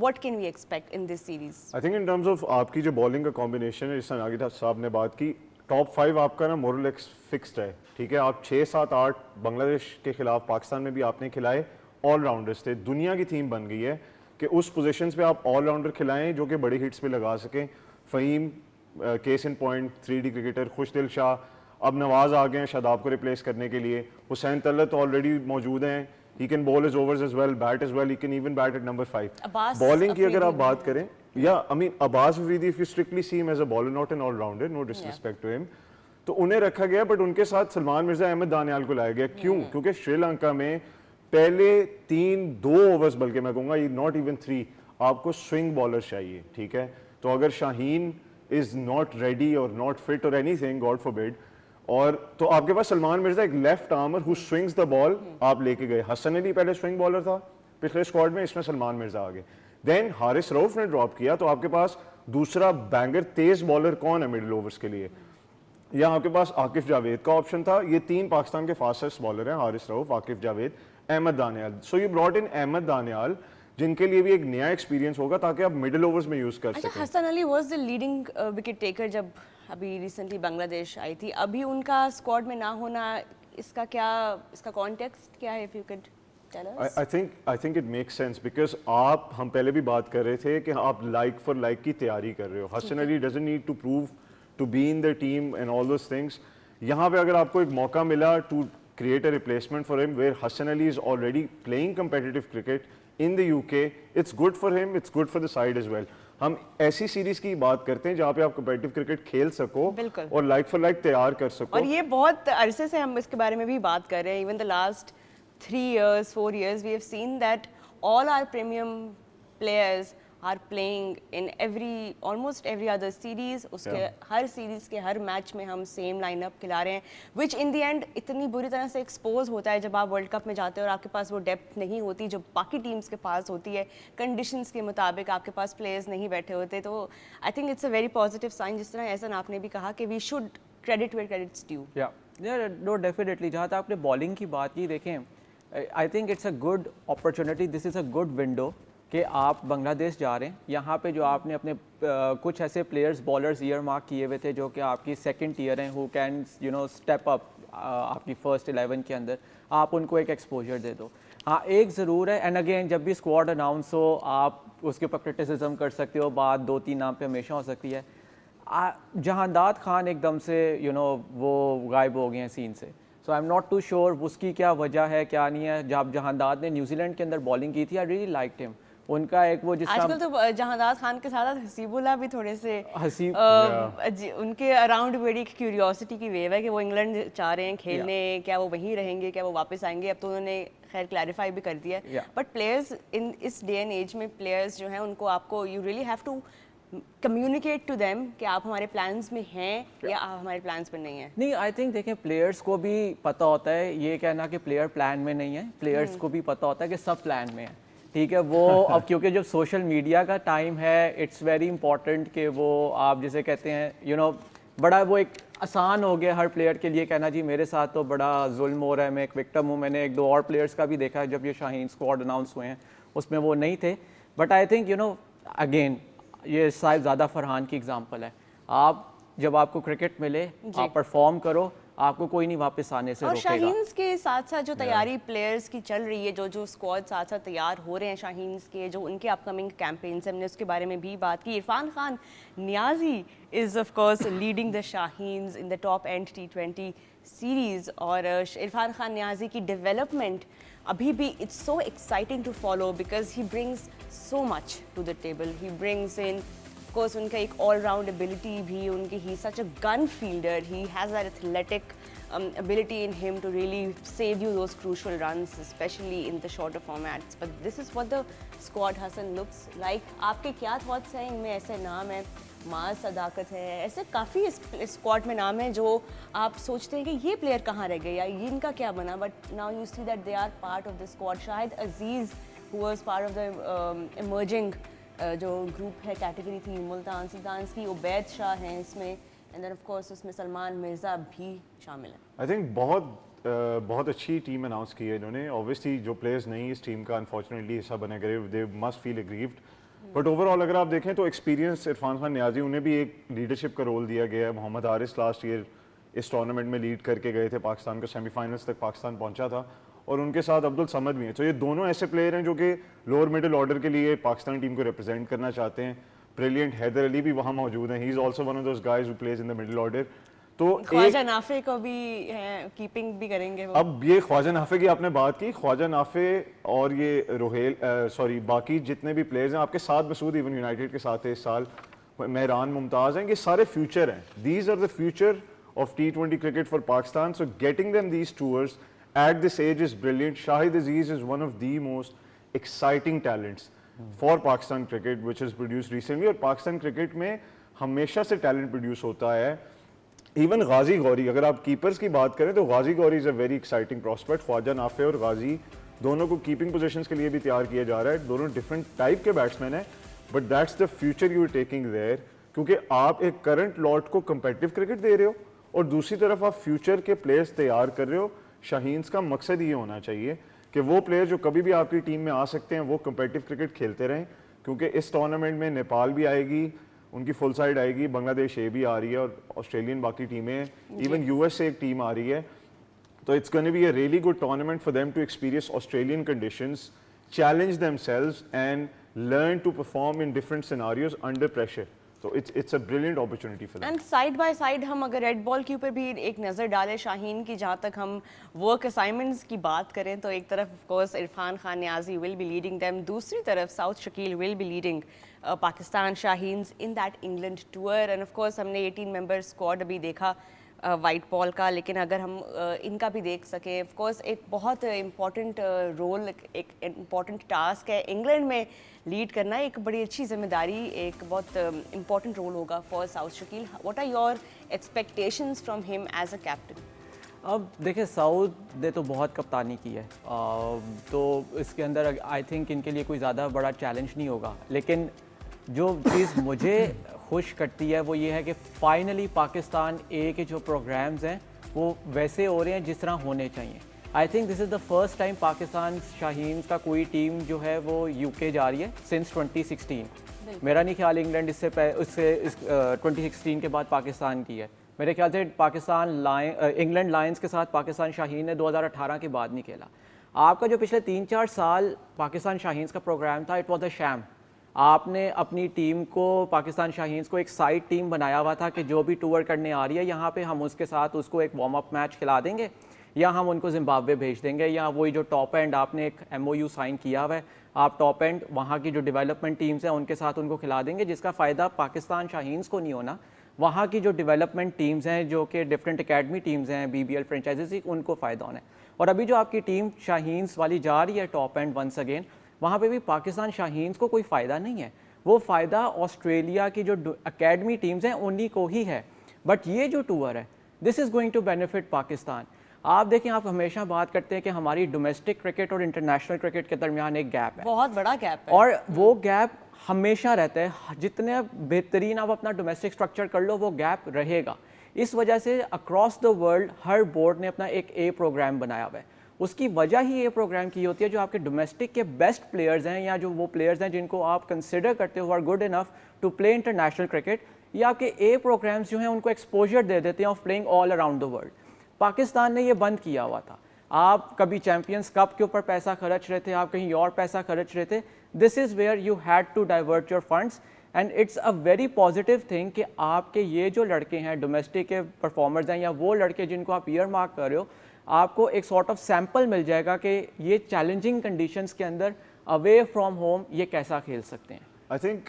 what can we expect in this series?
I think in terms of آپ کی جو بالنگ کا کمبینیشن ہے, جس طرح ناگی صاحب نے بات کی, ٹاپ 5 آپ کا نا مور اور لیس فکسڈ ہے, ٹھیک ہے. آپ 6, 7, 8 بنگلہ دیش کے خلاف پاکستان میں بھی آپ نے کھلائے, آل راؤنڈرز تھے. دنیا کی تھیم بن گئی ہے کہ اس پوزیشنز پہ آپ آل راؤنڈر کھلائیں جو کہ بڑی ہٹس پہ لگا سکیں. Fahim case in point 3D cricketer, Khushdil Shah, اب نواز آ گئے ہیں شاداب کو ریپلیس کرنے کے لیے, حسین طلعت آلریڈی موجود ہیں, he can bowl his overs as well, bat as well, he can even bat at number 5. Bowling کی اگر آپ بات کریں, I mean Abbas Afridi, if you strictly see him as a bowler, not an all-rounder, no disrespect to him, تو انہیں رکھا گیا, but in کے ساتھ سلمان مرزا, احمد دانیال کو لایا گیا. کیوں؟ کیونکہ شری لنکا میں پہلے 2 اوورز, بلکہ میں کہوں گا not even 3, آپ کو سوئنگ بالر چاہیے, ٹھیک ہے. تو اگر شاہین is not ready or not fit or anything, God forbid, اور تو آپ کے پاس سلمان مرزا ایک لیفٹ آرمر ہو سوئنگز دا بال آپ لے کے گئے. حسن علی پہلے سوئنگ بالر تھا پچھلے اسکواڈ میں, اس میں سلمان مرزا آ گئے. دین حارث رؤف نے ڈراپ کیا, تو آپ کے پاس دوسرا بینگر تیز بالر کون ہے مڈل اوورز کے لیے؟ یا آپ کے پاس عاقف جاوید کا آپشن تھا. یہ 3 پاکستان کے فاسٹسٹ بالر ہیں, Haris Rauf, Aqib Javed, Ahmed Daniyal. So you brought in Ahmed Daniyal, جن کے لیے بھی ایک نیا ایکسپیرینس ہوگا تاکہ آپ مڈل اوورز میں یوز کر سکیں.
Hasan Ali was the leading wicket taker جب ابھی ریسنٹلی بنگلہ دیش آئی تھی, ابھی ان کا اسکواڈ میں نہ ہونا, اس کا کیا, اس کا کانٹیکسٹ کیا ہے؟ if you could tell us.
I think it makes sense because ہم پہلے بھی بات کر رہے تھے کہ آپ لائک فار لائک کی تیاری کر رہے ہو. Hasan Ali doesn't need to prove to be in the team and all those things. یہاں پہ اگر آپ کو ایک موقع ملا to create a replacement for him where Hassan Ali is already playing competitive cricket in the UK, it's good for him, it's good for the side as well. ہم ایسی سیریز کی بات کرتے ہیں جہاں پہ آپ کمپیٹیو کرکٹ کھیل سکو اور لائک فار لائک تیار کر سکو.
اور یہ بہت عرصے سے ہم اس کے بارے میں بھی بات کر رہے ہیں. Even the last 3 years 4 years we have seen that all our premium players are playing in almost every other series. اس کے ہر سیریز کے ہر میچ میں ہم سیم لائن اپ کھلا رہے ہیں, which in the end اتنی بری طرح سے ایکسپوز ہوتا ہے جب آپ ورلڈ کپ میں جاتے ہیں اور آپ کے پاس وہ ڈیپتھ نہیں ہوتی جو باقی ٹیمس کے پاس ہوتی ہے. کنڈیشنز کے مطابق آپ کے پاس پلیئرز نہیں بیٹھے ہوتے. تو I think it's a very positive sign, جس طرح احسن آپ نے بھی کہا کہ we should credit where credits due.
No definitely. جہاں تک آپ نے بالنگ کی بات کی, دیکھیں I think it's a good opportunity, this is a good window کہ آپ بنگلہ دیش جا رہے ہیں. یہاں پہ جو آپ نے اپنے کچھ ایسے پلیئرز بالرز ایئر مارک کیے ہوئے تھے جو کہ آپ کی سیکنڈ ٹیئر ہیں, ہو کین اسٹیپ اپ آپ کی فرسٹ 11 کے اندر, آپ ان کو ایک ایکسپوجر دے دو. ہاں ایک ضرور ہے, اینڈ اگین جب بھی اسکواڈ اناؤنس ہو آپ اس کے اوپر کرٹیسزم کر سکتے ہو, بات 2-3 نام پہ ہمیشہ ہو سکتی ہے. جہانداد خان ایک دم سے وہ غائب ہو گئے ہیں سین سے. So I am not too sure اس کی کیا وجہ ہے کیا نہیں ہے. جب جہانداد نے نیوزی لینڈ کے اندر بالنگ کی تھی, آئی ریئلی لائکڈ ہم. ان کا ایک وہ جس
آج کل تو جہانداد خان کے ساتھ حسیب اللہ بھی تھوڑے سے ان کے اراؤنڈ بڑی کیوریوسٹی کی ویو ہے کہ وہ انگلینڈ چاہ رہے ہیں کھیلنے, کیا وہ وہیں رہیں گے, کیا وہ واپس آئیں گے. اب تو انہوں نے خیر کلیریفائی بھی کر دیا ہے. But players in this day and age میں پلیئرز جو ہیں ان کو آپ کو you really have to communicate to them کہ آپ ہمارے پلانس میں ہیں یا آپ ہمارے پلانس میں نہیں ہیں.
نہیں آئی تھنک دیکھیں پلیئرس کو بھی پتہ ہوتا ہے, یہ کہنا کہ پلیئر پلان میں نہیں ہے, پلیئرس کو بھی پتہ ہوتا ہے کہ سب پلان میں ہیں. ٹھیک ہے, وہ اب کیونکہ جب سوشل میڈیا کا ٹائم ہے, اٹس ویری امپورٹنٹ کہ وہ آپ جسے کہتے ہیں بڑا وہ ایک آسان ہو گیا ہر پلیئر کے لیے کہنا جی میرے ساتھ تو بڑا ظلم ہو رہا ہے, میں ایک وکٹم ہوں. میں نے 1-2 اور پلیئرس کا بھی دیکھا ہے جب یہ شاہین اسکواڈ اناؤنس ہوئے ہیں اس میں وہ نہیں تھے. بٹ آئی تھنک اگین یہ صاحب زیادہ فرحان کی اگزامپل ہے. آپ جب آپ کو کرکٹ ملے آپ پرفارم کرو, آپ کو کوئی نہیں واپس آنے سے روکے گا.
اور شاہینز کے ساتھ ساتھ جو تیاری پلیئرز کی چل رہی ہے, جو اسکواڈ ساتھ ساتھ تیار ہو رہے ہیں شاہینز کے, جو ان کے اپ کمنگ کیمپینس ہم نے اس کے بارے میں بھی بات کی. Irfan Khan Niazi is of course leading the Shaheens in the top end T20 series. اور عرفان خان نیازی کی ڈیولپمنٹ ابھی بھی it's so exciting to follow because he brings so much to the table. He brings in of course ان کا ایک آل راؤنڈ ایبلٹی بھی, ان کی he such a gun fielder, he has that athletic ability in him to really save you those crucial runs, especially in the shorter formats. But this is what the squad Hassan looks like. آپ کے کیا thoughts ہیں ان میں؟ ایسے نام ہیں معاذ صداقت ہے, ایسے کافی اسکواڈ میں نام ہیں جو آپ سوچتے ہیں کہ یہ پلیئر کہاں رہ گئے یا ان کا کیا بنا, but now you see that they are part of the squad. Shahid Aziz who was part of the emerging جو گروپ ہے کیٹیگری تھی ملتان سلطانز کی, عبید شاہ ہیں اس میں, اینڈ دین آف کورس اس میں سلمان مرزا بھی شامل ہیں.
آئی تھنک بہت اچھی ٹیم اناؤنس کی ہے انہوں نے. اوبیسلی جو پلیئرز نہیں اس ٹیم کا انفارچونیٹلی حصہ بنے گئے, they must feel aggrieved. But overall اگر آپ دیکھیں تو ایکسپیرینس عرفان خان نیازی, انہیں بھی ایک لیڈرشپ کا رول دیا گیا ہے. محمد حارث لاسٹ ایئر اس ٹورنامنٹ میں لیڈ کر کے گئے تھے پاکستان کو, سیمی فائنلس تک پاکستان پہنچا تھا, اور ان کے ساتھ عبدالصمد بھی ہیں. تو یہ دونوں ایسے پلیئر ہیں جو کہ لوور مڈل آرڈر کے لیے پاکستان ٹیم کو ریپرزینٹ کرنا چاہتے ہیں. بریلینٹ حیدر علی بھی وہاں موجود ہیں, he is also one of those guys who plays in the middle order. تو
خواجہ نافع کو بھی کیپنگ بھی کریں گے.
اب یہ خواجہ نافع کی آپ نے بات کی, خواجہ نافع اور یہ باقی جتنے بھی پلیئرز ہیں آپ کے ساتھ, مسعود ایون یونائٹیڈ کے ساتھ ہے اس سال, مہران ممتاز ہیں, یہ سارے فیوچر ہیں. These are the future of T20 cricket for Pakistan. So getting them these tours at this age is brilliant. Shahid Aziz is one of the most exciting talents for Pakistan cricket which is produce recently. اور Pakistan cricket میں ہمیشہ سے talent produce ہوتا ہے. Even غازی غوری, اگر آپ keepers کی بات کریں تو غازی غوری از اے ویری ایکسائٹنگ پراسپیکٹ. خواجہ نافع اور غازی دونوں کو کیپنگ پوزیشنز کے لیے بھی تیار کیا جا رہا ہے. دونوں ڈفرینٹ ٹائپ کے بیٹسمین ہیں, but that's the future you are taking there, کیونکہ آپ ایک کرنٹ لاٹ کو کمپیٹیو کرکٹ دے رہے ہو اور دوسری طرف آپ فیوچر کے پلیئرز تیار کر رہے ہو. شاہینز کا مقصد یہ ہونا چاہیے کہ وہ پلیئر جو کبھی بھی آپ کی ٹیم میں آ سکتے ہیں وہ کمپیٹیو کرکٹ کھیلتے رہیں, کیونکہ اس ٹورنامنٹ میں نیپال بھی آئے گی, ان کی فل سائڈ آئے گی, بنگلہ دیش اے بھی آ رہی ہے, اور آسٹریلین باقی ٹیمیں ہیں, ایون US سے ایک ٹیم آ رہی ہے. تو it's gonna be a really good tournament for them to experience Australian conditions, challenge themselves and learn to perform in different scenarios under pressure. So it's a brilliant opportunity for them.
And side by side हम अगर red ball के ऊपर भी एक नज़र डालें शाहीन की, जहाँ तक हम वर्क असाइनमेंट्स की बात करें तो एक तरफ of course Irfan Khan Niazi will be leading them, दूसरी तरफ Saud Shakeel will be leading Pakistan Shaheens in that England tour. And of course हमने 18 मेंबर स्क्वाड अभी देखा वाइट बॉल का, लेकिन अगर हम इनका भी देख सकें, ऑफ कोर्स एक बहुत इम्पॉर्टेंट रोल, एक इम्पॉर्टेंट टास्क है इंग्लैंड में लीड करना, एक बड़ी अच्छी जिम्मेदारी, एक बहुत इम्पॉर्टेंट रोल होगा for Saud Shakeel. What are your expectations from him as a captain?
अब देखिए साउथ ने तो बहुत कप्तानी की है, तो इसके अंदर आई थिंक इनके लिए कोई ज़्यादा बड़ा चैलेंज नहीं होगा, लेकिन जो चीज़ मुझे खुश करती है वो ये है कि फाइनली पाकिस्तान ए के जो प्रोग्राम्स हैं वो वैसे हो रहे हैं जिस तरह होने चाहिए। I think this is the first time Pakistan Shaheen का कोई टीम जो है वो यूके जा रही है सिंस 2016। मेरा नहीं ख्याल इंग्लैंड इससे 2016 के बाद पाकिस्तान की है। मेरे ख्याल से इंग्लैंड लायंस के साथ पाकिस्तान शाहीन ने 2018 के बाद नहीं खेला। आपका जो पिछले 3-4 साल पाकिस्तान शाहीन्स का प्रोग्राम था, इट वॉज अ शैम। आपने अपनी टीम को, पाकिस्तान शाहीन्स को एक साइड टीम बनाया हुआ था कि जो भी टूर करने आ रही है यहाँ पे हम उसके साथ उसको एक वार्म अप मैच खिला देंगे, या हम उनको जिम्बाब्वे भेज देंगे, या वही जो टॉप एंड आपने एक MOU साइन किया हुआ है, आप टॉप एंड वहाँ की जो डेवलपमेंट टीम्स हैं उनके साथ उनको खिला देंगे, जिसका फ़ायदा पाकिस्तान शाहीन्स को नहीं होना, वहाँ की जो डेवलपमेंट टीम्स हैं जो कि डिफरेंट एकेडमी टीम्स हैं, BBL फ्रेंचाइजीज, उनको फ़ायदा होना है। और अभी जो आपकी टीम शाहीन्स वाली जा रही है टॉप एंड वंस अगेन, वहाँ पे भी पाकिस्तान शाहीन्स को कोई फ़ायदा नहीं है, वो फ़ायदा ऑस्ट्रेलिया की जो एकेडमी टीम्स हैं उन्हीं को ही है। बट ये जो टूर है, this is going to benefit Pakistan. आप देखें, आप हमेशा बात करते हैं कि हमारी डोमेस्टिक क्रिकेट और इंटरनेशनल क्रिकेट के दरमियान एक गैप है,
बहुत बड़ा गैप है,
और वो गैप हमेशा रहता है। जितने बेहतरीन आप अपना डोमेस्टिक स्ट्रक्चर कर लो, वो गैप रहेगा। इस वजह से across the world her board ने अपना एक A प्रोग्राम बनाया हुआ है। उसकी वजह ही A प्रोग्राम की होती है, जो आपके डोमेस्टिक के बेस्ट प्लेयर्स हैं, या जो वो प्लेयर्स हैं जिनको आप कंसिडर करते हो are good enough to play international cricket, ये आपके A प्रोग्राम्स जो हैं उनको एक्सपोजर दे देते हैं of playing all around the world. Pakistan ने ये बंद किया हुआ था। आप कभी चैम्पियंस कप के ऊपर पैसा खर्च रहे थे, आप कहीं और पैसा खर्च रहे थे। This is where you had to divert your funds, and it's a very positive thing कि आपके ये जो लड़के हैं डोमेस्टिक के परफॉर्मर्स हैं, या वो लड़के जिनको आप ईयर मार्क कर रहे हो, आपको एक सॉर्ट ऑफ सैम्पल मिल जाएगा कि ये चैलेंजिंग कंडीशंस के अंदर अवे फ्रॉम होम ये कैसा खेल सकते हैं।
आई थिंक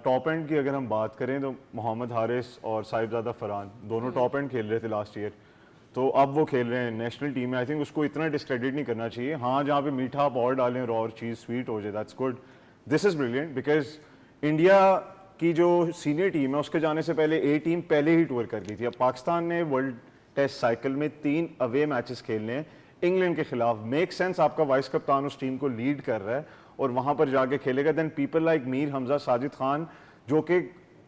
टॉप एंड की अगर हम बात करें तो मोहम्मद हारिस और साहिबजादा फरहान दोनों टॉप एंड खेल रहे थे लास्ट ईयर, तो अब वो खेल रहे हैं नेशनल टीम में। आई थिंक उसको इतना डिस्क्रेडिट नहीं करना चाहिए। हाँ, जहाँ पे मीठा आप और डालें और चीज़ स्वीट हो जाए, that's good. This is brilliant because India की जो सीनियर टीम है उसके जाने से पहले A टीम पहले ही टूर कर ली थी। अब पाकिस्तान ने वर्ल्ड टेस्ट साइकिल में 3 अवे मैचेस खेलने हैं इंग्लैंड के खिलाफ। मेक सेंस, आपका वाइस कप्तान उस टीम को लीड कर रहा है और वहाँ पर जाके खेलेगा। Then people like Mir Hamza, Sajid Khan, जो कि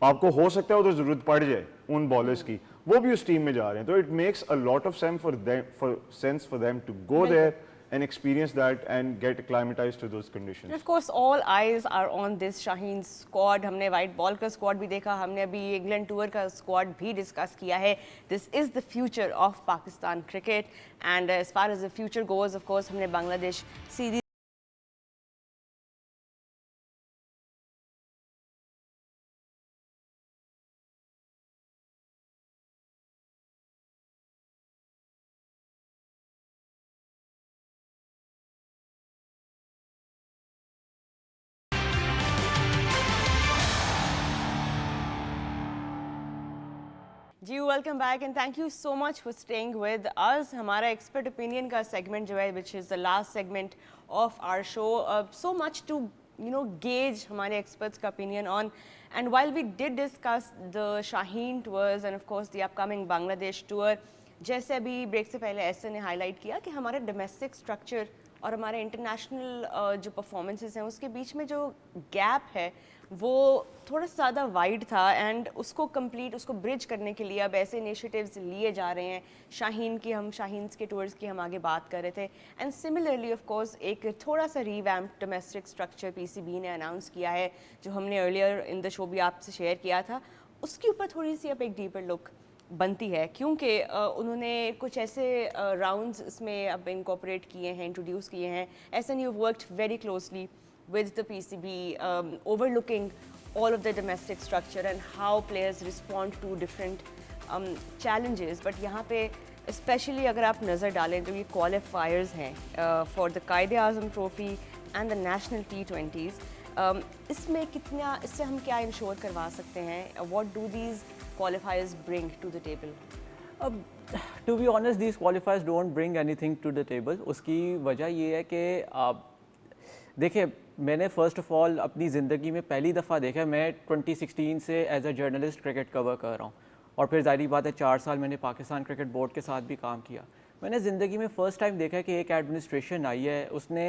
आपको हो सकता है उधर ज़रूरत पड़ जाए उन बॉलर्स की, वो भी उस टीम में जा रहे हैं। तो it makes a lot of sense for them to go there and experience that and get acclimatized to those conditions.
And of course, all eyes are on this Shaheen squad. हमने white ball का squad भी देखा, हमने अभी England tour का squad भी discuss किया है. This is the future of Pakistan cricket, and as far as the future goes, of course, हमने Bangladesh series जी welcome back and thank you so much for staying with us. हमारा expert opinion का segment जो है which is the last segment of our show, so much to gauge हमारे experts का opinion on, and while we did discuss the Shaheen tours and of course the upcoming Bangladesh tour, जैसे अभी break से पहले ऐसे ने हाईलाइट किया कि हमारे डोमेस्टिक स्ट्रक्चर और हमारे इंटरनेशनल जो परफॉर्मेंसेस हैं उसके बीच में जो गैप है वो थोड़ा सा ज़्यादा वाइड था, एंड उसको ब्रिज करने के लिए अब ऐसे इनिशिएटिव्स लिए जा रहे हैं। शाहीन के टूर्स की हम आगे बात कर रहे थे, एंड सिमिलरली ऑफ कोर्स एक थोड़ा सा रीवैम्प डोमेस्टिक स्ट्रक्चर PCB ने अनाउंस किया है, जो हमने अर्लियर इन द शो भी आपसे शेयर किया था। उसके ऊपर थोड़ी सी अब एक डीपर लुक बनती है, क्योंकि उन्होंने कुछ ऐसे राउंड्स इसमें अब इनकॉर्पोरेट किए हैं, इंट्रोड्यूस किए हैं। SNU worked very closely with the PCB, overlooking all of the domestic structure and how players respond to different challenges. But यहाँ पे especially अगर आप नज़र डालें तो ये qualifiers हैं for the Quaid-e-Azam Trophy and the National T20s. इसमें कितना, इससे हम क्या इंश्योर करवा सकते हैं? What do these qualifiers bring to the table?
To be honest, these qualifiers don't bring anything to the table. उसकी वजह ये है कि देखिए, मैंने फ़र्स्ट ऑफ ऑल अपनी ज़िंदगी में पहली दफ़ा देखा, मैं 2016 से as a journalist cricket cover कर रहा हूँ और फिर ज़ाहिर बात है 4 साल मैंने पाकिस्तान क्रिकेट बोर्ड के साथ भी काम किया. मैंने ज़िंदगी में फ़र्स्ट टाइम देखा कि एक एडमिनिस्ट्रेशन आई है, उसने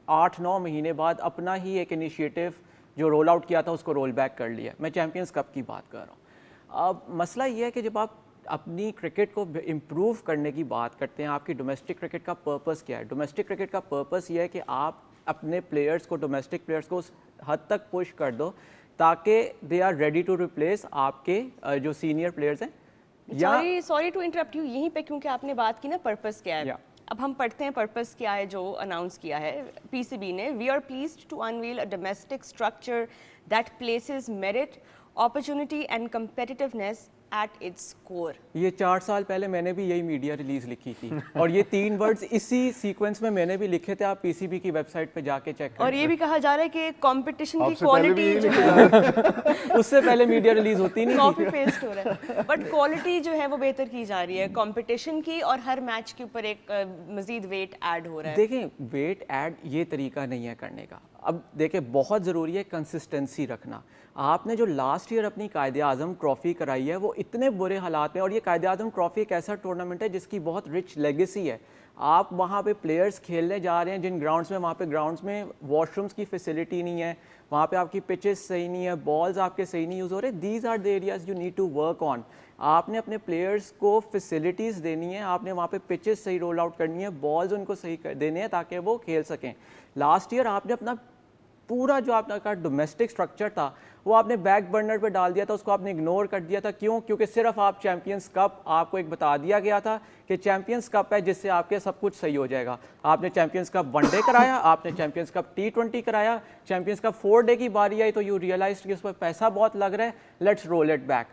8-9 महीने बाद अपना ही एक इनिशिएटिव जो रोल आउट किया था उसको रोल बैक कर लिया. मैं चैम्पियंस कप की बात कर रहा हूँ. अब मसला ये है कि जब आप अपनी क्रिकेट को इम्प्रूव करने की बात करते हैं, आपकी डोमेस्टिक क्रिकेट का पर्पस क्या है? डोमेस्टिक क्रिकेट का पर्पस ये है कि आप अपने प्लेयर्स को, डोमेस्टिक प्लेयर्स को उस हद तक पुश कर दो ताकि they are ready to replace आपके जो सीनियर प्लेयर्स हैं.
सॉरी टू इंटरप्ट यू, यहीं पे क्योंकि आपने बात की ना पर्पस क्या है.
Yeah.
अब हम पढ़ते हैं पर्पस क्या है जो अनाउंस किया है पीसीबी ने. We are pleased to unveil a domestic structure that places merit, opportunity and competitiveness at its core.
ये 4 साल पहले मैंने भी यही मीडिया रिलीज लिखी थी और ये 3 वर्ड्स इसी सीक्वेंस में मैंने भी लिखे थे. आप पीसीबी की वेबसाइट पे जाके चेक करें.
और ये भी कहा जा रहा है कि कंपटीशन की
आपसे पहले भी
क्वालिटी
यही
जो है
उससे पहले मीडिया रिलीज होती नहीं
कॉपी
थी.
पेस्ट हो रहा है, बट क्वालिटी जो है वो बेहतर की जा रही है कंपटीशन की, और हर मैच के ऊपर एक मजीद वेट ऐड हो रहा है.
देखें, वेट ऐड ये तरीका नहीं है करने का. अब देखें, बहुत ज़रूरी है कंसिस्टेंसी रखना. आपने जो लास्ट ईयर अपनी कायद-ए-आज़म ट्रॉफ़ी कराई है वो इतने बुरे हालात में, और ये कायद-ए-आज़म ट्रॉफ़ी एक ऐसा टूर्नामेंट है जिसकी बहुत रिच लेगेसी है. आप वहाँ पे प्लेयर्स खेलने जा रहे हैं जिन ग्राउंड्स में, वहाँ पे ग्राउंड्स में वॉशरूम्स की फैसिलिटी नहीं है, वहाँ पे आपकी पिचेस सही नहीं है, बॉल्स आपके सही नहीं यूज़ हो रहे. These are the areas you need to work on. आपने अपने प्लेयर्स को फैसिलिटीज़ देनी है, आपने वहाँ पे पिचेस सही रोल आउट करनी है, बॉल्स उनको सही देने हैं ताकि वो खेल सकें. लास्ट ईयर आपने अपना पूरा जो आपका डोमेस्टिक स्ट्रक्चर था वो आपने बैक बर्नर पे डाल दिया था, उसको आपने इग्नोर कर दिया था. क्यों? क्योंकि सिर्फ आप चैम्पियंस कप, आपको एक बता दिया गया था कि चैम्पियंस कप है जिससे आपके सब कुछ सही हो जाएगा. आपने चैम्पियंस कप वनडे कराया, आपने चैम्पियंस कप T20 कराया, चैम्पियंस कप 4 डे की बारी आई तो यू रियलाइज कि उस पर पैसा बहुत लग रहा है, लेट्स रोल इट बैक.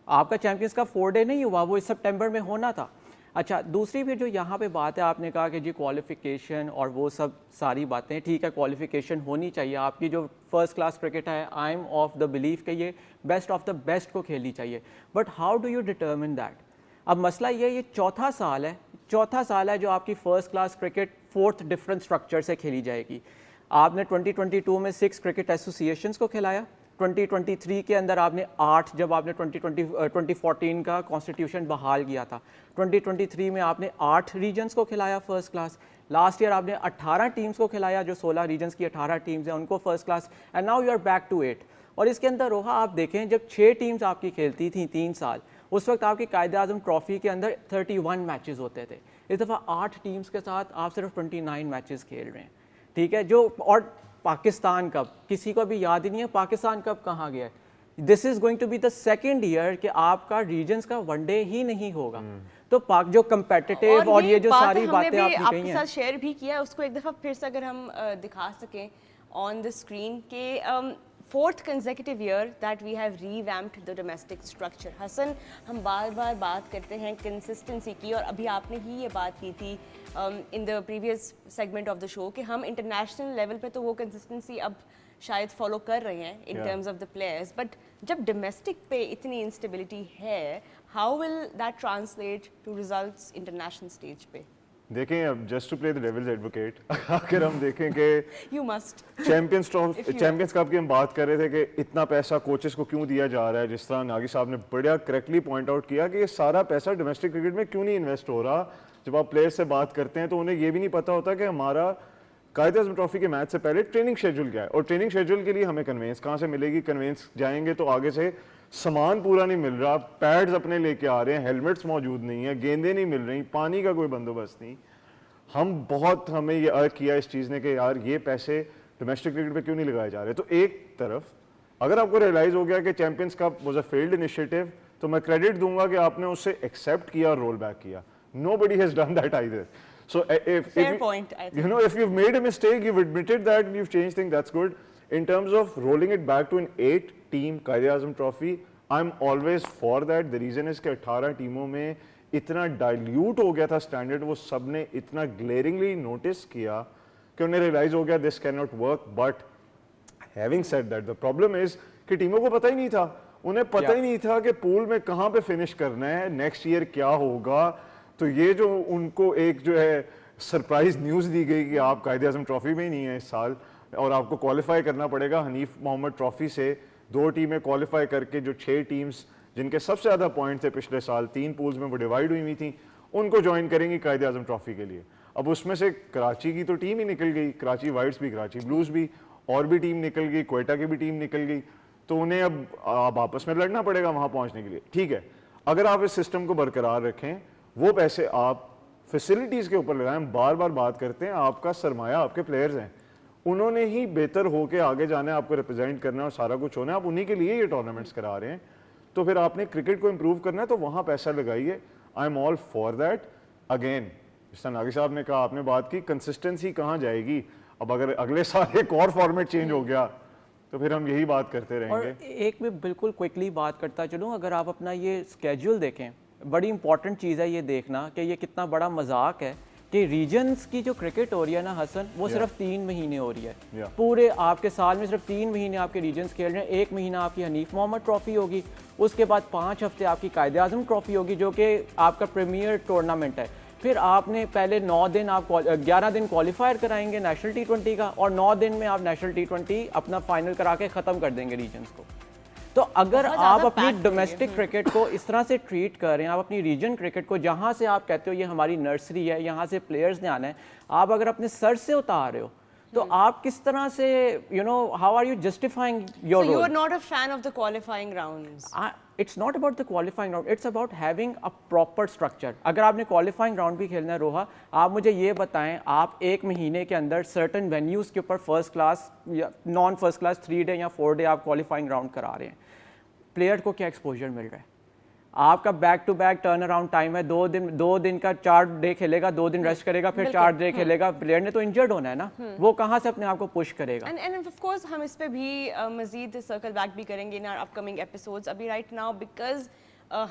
आपका चैम्पियंस कप 4 डे नहीं हुआ, वो इस सितंबर में होना था. अच्छा, दूसरी फिर जो यहाँ पे बात है, आपने कहा कि जी क्वालिफिकेशन और वो सब सारी बातें ठीक है, क्वालिफिकेशन होनी चाहिए. आपकी जो फर्स्ट क्लास क्रिकेट है, I am of the belief कि ये बेस्ट ऑफ द बेस्ट को खेलनी चाहिए. But how do you determine that? अब मसला ये चौथा साल है जो आपकी first class cricket 4th different structure से खेली जाएगी. आपने 2022 में 6 क्रिकेट एसोसिएशंस को खिलाया. 2023 के अंदर आपने 8, जब आपने 2014 का कॉन्स्टिट्यूशन बहाल किया था, 2023 में आपने 8 रीजन्स को खिलाया फर्स्ट क्लास. लास्ट ईयर आपने 18 टीम्स को खिलाया, जो 16 रीजन्स की 18 टीम्स हैं उनको first class. And now you are back to 8. और इसके अंदर रोहा आप देखें, जब 6 टीम्स आपकी खेलती थी 3 साल, उस वक्त आपकी कायद-ए-आज़म ट्रॉफ़ी के अंदर 31 मैचेस होते थे. इस दफ़ा 8 टीम्स के साथ आप सिर्फ 29 मैचेस खेल रहे हैं. ठीक है, जो और पाकिस्तान कप किसी को भी याद ही नहीं है पाकिस्तान कप कहाँ गया है. This is going to be the second year कि आपका रीजन्स का वनडे ही नहीं होगा. तो पाक जो कम्पेटिटिव और ये जो सारी बातें आपने कही
हैं, साथ शेयर भी किया है, उसको एक दफ़ा फिर से अगर हम दिखा सकें ऑन द स्क्रीन के 4th consecutive year that we have revamped the domestic structure. Hasan, हम बार बार बात करते हैं कंसिस्टेंसी की, और अभी आपने ही ये बात की थी in the previous segment of the show कि हम इंटरनेशनल लेवल पे तो वो कंसिस्टेंसी अब शायद फॉलो कर रहे हैं in terms of the players, but जब डोमेस्टिक पे इतनी इंस्टेबिलिटी है, how will that translate to results international stage पे?
देखें, अब just to play the devil's advocate, अगर हम देखें कि
यू मस्ट
चैंपियंस कप की हम बात कर रहे थे कि इतना पैसा कोचेस को क्यों दिया जा रहा है, जिस तरह नागी साहब ने बढ़िया करेक्टली पॉइंट आउट किया कि ये सारा पैसा डोमेस्टिक क्रिकेट में क्यों नहीं इन्वेस्ट हो रहा. जब आप प्लेयर्स से बात करते हैं तो उन्हें ये भी नहीं पता होता कि हमारा कायद-ए-आज़म ट्रॉफी के मैच से पहले ट्रेनिंग शेड्यूल क्या है, और ट्रेनिंग शेड्यूल के लिए हमें कन्वेंस कहाँ से मिलेगी. कन्वेंस जाएंगे तो आगे से सामान पूरा नहीं मिल रहा, पैड्स अपने लेके आ रहे हैं, हेलमेट्स मौजूद नहीं है, गेंदें नहीं मिल रही, पानी का कोई बंदोबस्त नहीं. हमें ये अर्ज किया इस चीज़ ने कि यार ये पैसे डोमेस्टिक क्रिकेट पे क्यों नहीं लगाए जा रहे. तो एक तरफ अगर आपको रियलाइज़ हो गया कि champions cup was a failed initiative, तो मैं क्रेडिट दूंगा कि आपने उससे एक्सेप्ट किया और रोल बैक किया. Nobody has done that either. So
fair point, I think.
You know, if you've made a mistake, you've admitted that and you've changed things, that's good. In terms of rolling it back to an 8, team Quaid-e-Azam trophy, I am always for that. The reason is कि 18 टीमों में इतना dilute हो गया था standard, वो सब ने इतना ग्लेरिंगली नोटिस किया कि उन्हें रियलाइज़ हो गया this can not work. But having said that, the problem is कि टीमों को पता ही नहीं था, उन्हें पता ही नहीं था कि पूल में कहाँ पे फिनिश करना है, नेक्स्ट ईयर क्या होगा। तो ये जो उनको एक जो है सरप्राइज न्यूज़ दी गई कि आप कायदे आज़म ट्रॉफी में ही नहीं है इस साल और आपको क्वालिफाई करना पड़ेगा हनीफ मोहम्मद ट्रॉफी से। 2 टीमें क्वालिफाई करके जो 6 टीम्स जिनके सबसे ज़्यादा पॉइंट थे पिछले साल, 3 पूल्स में वो डिवाइड हुई थी, उनको ज्वाइन करेंगी कायदे आज़म ट्रॉफी के लिए। अब उसमें से कराची की तो टीम ही निकल गई, कराची वाइट्स भी, कराची ब्लूज़ भी, और भी टीम निकल गई, क्वेटा की भी टीम निकल गई। तो उन्हें अब आपस में लड़ना पड़ेगा वहाँ पहुँचने के लिए। ठीक है, अगर आप इस सिस्टम को बरकरार रखें, वो पैसे आप फैसिलिटीज़ के ऊपर लगाएं। बार बार बात करते हैं, आपका सरमाया आपके प्लेयर्स हैं, उन्होंने ही बेहतर होकर आगे जाना है, आपको रिप्रेजेंट करना है और सारा कुछ होना है। आप उन्हीं के लिए ये टूर्नामेंट्स करा रहे हैं। तो फिर आपने क्रिकेट को इम्प्रूव करना है तो वहाँ पैसा लगाइए। I am all for that. Again जिस तरह नागी साहब ने कहा, आपने बात की कंसिस्टेंसी कहाँ जाएगी। अब अगर अगले साल एक और फॉर्मेट चेंज हो गया तो फिर हम यही बात करते रहेंगे।
और एक मैं बिल्कुल क्विकली बात करता चलूँ, अगर आप अपना ये स्केड्यूल देखें, बड़ी इंपॉर्टेंट चीज़ है ये देखना कि ये कितना बड़ा मजाक है कि रीजन्स की जो क्रिकेट हो रही है ना हसन, वो सिर्फ 3 महीने हो रही है। पूरे आपके साल में सिर्फ 3 महीने आपके रीजन्स खेल रहे हैं। 1 महीना आपकी हनीफ मोहम्मद ट्रॉफी होगी, उसके बाद 5 हफ्ते आपकी कायदे आज़म ट्रॉफी होगी जो कि आपका प्रीमियर टूर्नामेंट है। फिर आपने पहले 9 दिन आप 11 दिन क्वालिफायर कराएंगे नेशनल T20 का, और 9 दिन में आप नेशनल T20 अपना फाइनल करा के ख़त्म कर देंगे रीजन्स को। तो अगर आप अपनी डोमेस्टिक क्रिकेट को इस तरह से ट्रीट कर रहे हैं, आप अपनी रीजन क्रिकेट को, जहाँ से आप कहते हो ये हमारी नर्सरी है, यहाँ से प्लेयर्स ने आना है, आप अगर अपने सर से उतार रहे हो तो आप किस तरह से, you know, how are you justifying your
So you
रोल?
are not a fan of the qualifying rounds.
It's not about the qualifying round, it's about having a proper structure. अगर आपने qualifying round भी खेलना है रोहा, आप मुझे ये बताएं, आप 1 महीने के अंदर certain venues के ऊपर फर्स्ट क्लास या नॉन फर्स्ट क्लास 3 डे या 4 डे आप qualifying round करा रहे हैं, प्लेयर को क्या एक्सपोजर मिल रहा है? आपका back to back turn around time है, 2 दिन का 4 डे खेलेगा, 2 दिन रेस्ट करेगा, फिर 4 डे खेलेगा। प्लेयर ने तो इंजर्ड होना है ना, वो कहाँ से अपने आप को पुश करेगा?
And of course हम इस पे भी मजीद सर्कल बैक भी करेंगे इन आवर अपकमिंग एपिसोड्स। अभी राइट नाउ बिकॉज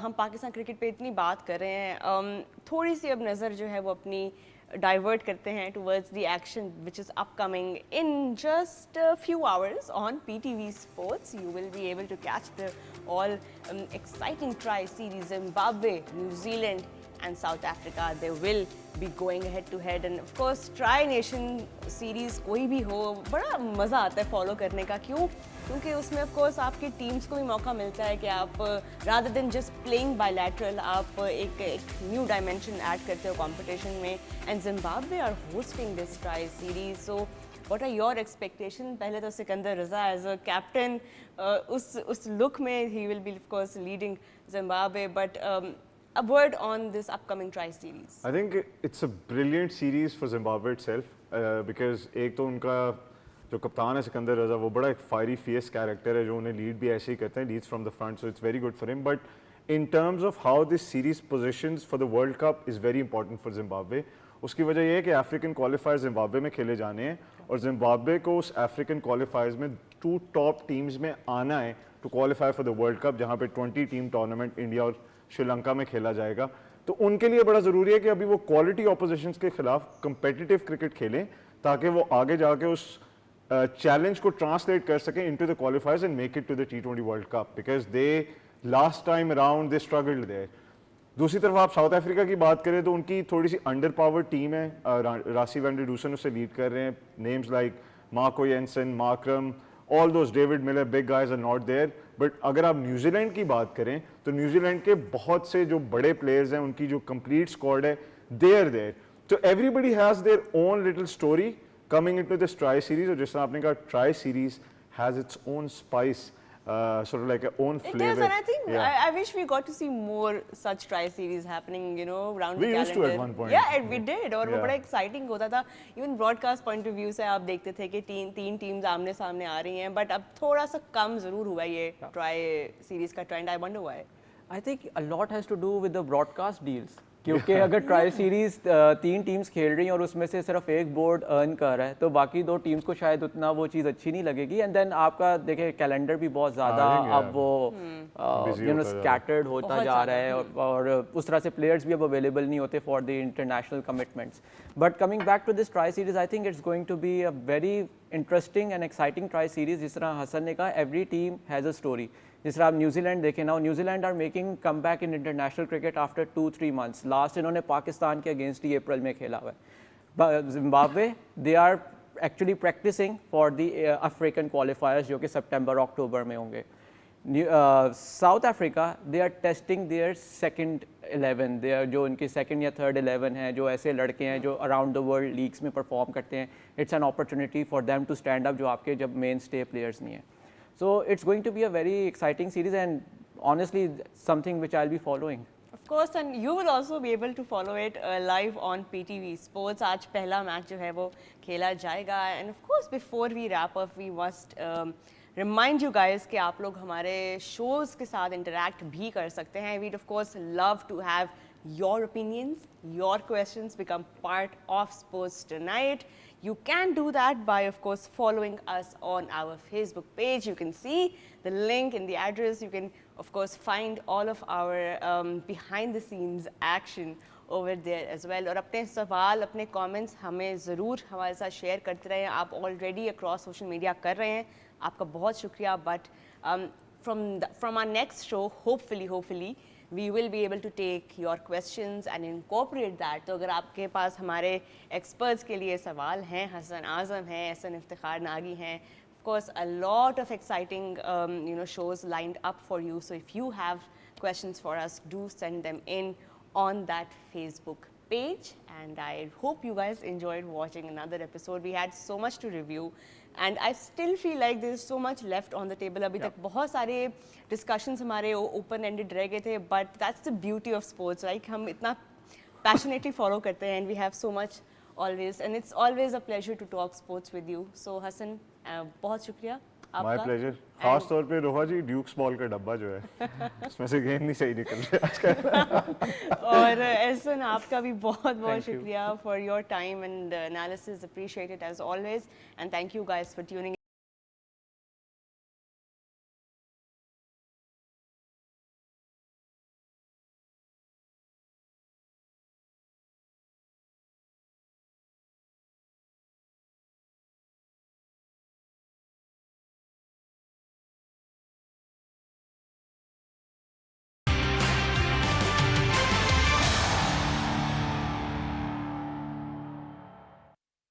हम पाकिस्तान क्रिकेट पे इतनी बात कर रहे हैं, थोड़ी सी अब नज़र जो है वो अपनी डाइवर्ट करते हैं towards the action which is upcoming in just a few hours on PTV Sports. You will be able to catch the all exciting tri-series, Zimbabwe, New Zealand and South Africa. They will be going head to head, and of course tri-nation series कोई भी हो, बड़ा मज़ा आता है follow करने का। क्यों? क्योंकि उसमें ऑफ कोर्स आपकी टीम्स को भी मौका मिलता है कि आप rather than just playing bilateral, आप एक न्यू डायमेंशन ऐड करते हो कंपटीशन में। And Zimbabwe are hosting this tri series, so what are your expectation? पहले तो Sikandar Raza as a captain उस लुक में ही will be of course leading Zimbabwe, but a word on this upcoming tri-series.
I think it's a brilliant series for Zimbabwe itself because एक तो उनका जो कप्तान है सिकंदर रजा, वो बड़ा एक फायरी फियस कैरेक्टर है जो उन्हें लीड भी ऐसे ही करते हैं, leads from the front, so it's very good for him. But in terms of how this series positions for the world cup is very important for Zimbabwe. उसकी वजह यह है कि अफ्रीकन क्वालिफायर्स जिम्बाब्वे में खेले जाने हैं और जिम्बाब्वे को उस अफ्रीकन क्वालिफायर्स में 2 टॉप टीम्स में आना है to qualify for the world cup, जहाँ पे 20 टीम टूर्नामेंट इंडिया और श्रीलंका में खेला जाएगा। तो उनके लिए बड़ा ज़रूरी है कि अभी वो क्वालिटी ऑपोजिशंस के खिलाफ कंपेटिटिव क्रिकेट खेलें ताकि वो आगे जाके उस चैलेंज को ट्रांसलेट कर सकें into the qualifiers and make it to the T20 world cup, because they last time around they struggled there. दूसरी तरफ आप साउथ अफ्रीका की बात करें तो उनकी थोड़ी सी अंडर पावर टीम है, रासी वैन डर डूसन उसे लीड कर रहे हैं, names like Marco Jansen, Markram, all those, David Miller, big guys are not there. But अगर आप न्यूजीलैंड की बात करें तो न्यूजीलैंड के बहुत से जो बड़े प्लेयर्स हैं, उनकी जो कंप्लीट स्क्वाड है, दे आर देयर। तो everybody has their own little story coming into this tri series, और जिस तरह आपने कहा tri series has its own spice, sort of like an own
It
flavor.
does, and I think
Yeah.
I wish we got to see more such tri-series happening, you know, around
We
the
used to
calendar.
at one point.
Yeah, we did, और वो
Yeah.
बड़ा exciting होता था। Even broadcast point of view से आप देखते थे कि तीन टीम्स आमने सामने आ रही हैं, but अब थोड़ा सा कम ज़रूर हुआ ये ट्राई सीरीज का trend. I wonder why.
I think a lot has to do with the broadcast deals क्योंकि अगर ट्राई सीरीज 3 टीम्स खेल रही हैं और उसमें से सिर्फ एक बोर्ड अर्न कर रहा है तो बाकी 2 टीम्स को शायद उतना वो चीज़ अच्छी नहीं लगेगी एंड देन आपका देखिए कैलेंडर भी बहुत ज़्यादा अब वो
Busy
यू नो
होता जा रहा है।
स्कैटर्ड होता जा रहा है और उस तरह से प्लेयर्स भी अब अवेलेबल नहीं होते for the international commitments but coming back to this tri series I think it's going to be a very interesting and exciting tri series जिस तरह हसन ने कहा every team has a story जिस तरह आप न्यूजीलैंड देखें ना New Zealand are making come back in international cricket after 2-3 months last इन्होंने पाकिस्तान के अगेंस्ट ही अप्रैल में खेला हुआ है Zimbabwe they are actually practicing for the African qualifiers जो कि सितंबर अक्टूबर में होंगे South Africa they are testing their second 11 they are जो उनकी सेकंड या थर्ड 11 हैं जो ऐसे लड़के हैं जो अराउंड द वर्ल्ड लीग्स में परफॉर्म करते हैं it's an opportunity for them to stand up जो आपके जब मेन स्टे प्लेयर्स नहीं हैं so it's going to be a very exciting series and honestly something which I'll be following.
Of course, and you will also be able to follow it live on PTV Sports. आज पहला match जो है वो खेला जाएगा and of course before we wrap up we must remind you guys कि आप लोग हमारे shows के साथ interact भी कर सकते हैं. We'd of course love to have your opinions, your questions become part of Sports Tonight. You can do that by, of course, following us on our Facebook page. You can see the link in the address. You can, of course, find all of our behind-the-scenes action over there as well. और अपने सवाल, अपने comments हमें ज़रूर हमारे साथ share करते रहें. आप already across social media कर रहे हैं. आपका बहुत शुक्रिया. But from our next show, hopefully, we will be able to take your questions and incorporate that. तो अगर आपके पास हमारे experts के लिए सवाल हैं, हसन आज़म हैं, एहसन इफ्तिखार नागी हैं, of course a lot of exciting shows lined up for you. So if you have questions for us, do send them in on that Facebook page. And I hope you guys enjoyed watching another episode. We had so much to review. And I still feel like there is so much left on the table. अभी तक बहुत सारे discussions हमारे open ended रह गए थे, but that's the beauty of sports. Like हम इतना passionately follow करते हैं and we have so much always, and it's always a pleasure to talk sports with you. So Hassan, बहुत शुक्रिया आपका.
My pleasure. खास तौर पे रोहा जी ड्यूक्स बॉल का डब्बा जो है उसमें से गेंद नहीं सही निकल रही आजकल.
और एहसन आपका भी बहुत बहुत शुक्रिया for your time and analysis. Appreciate it as always, and thank you guys for tuning in.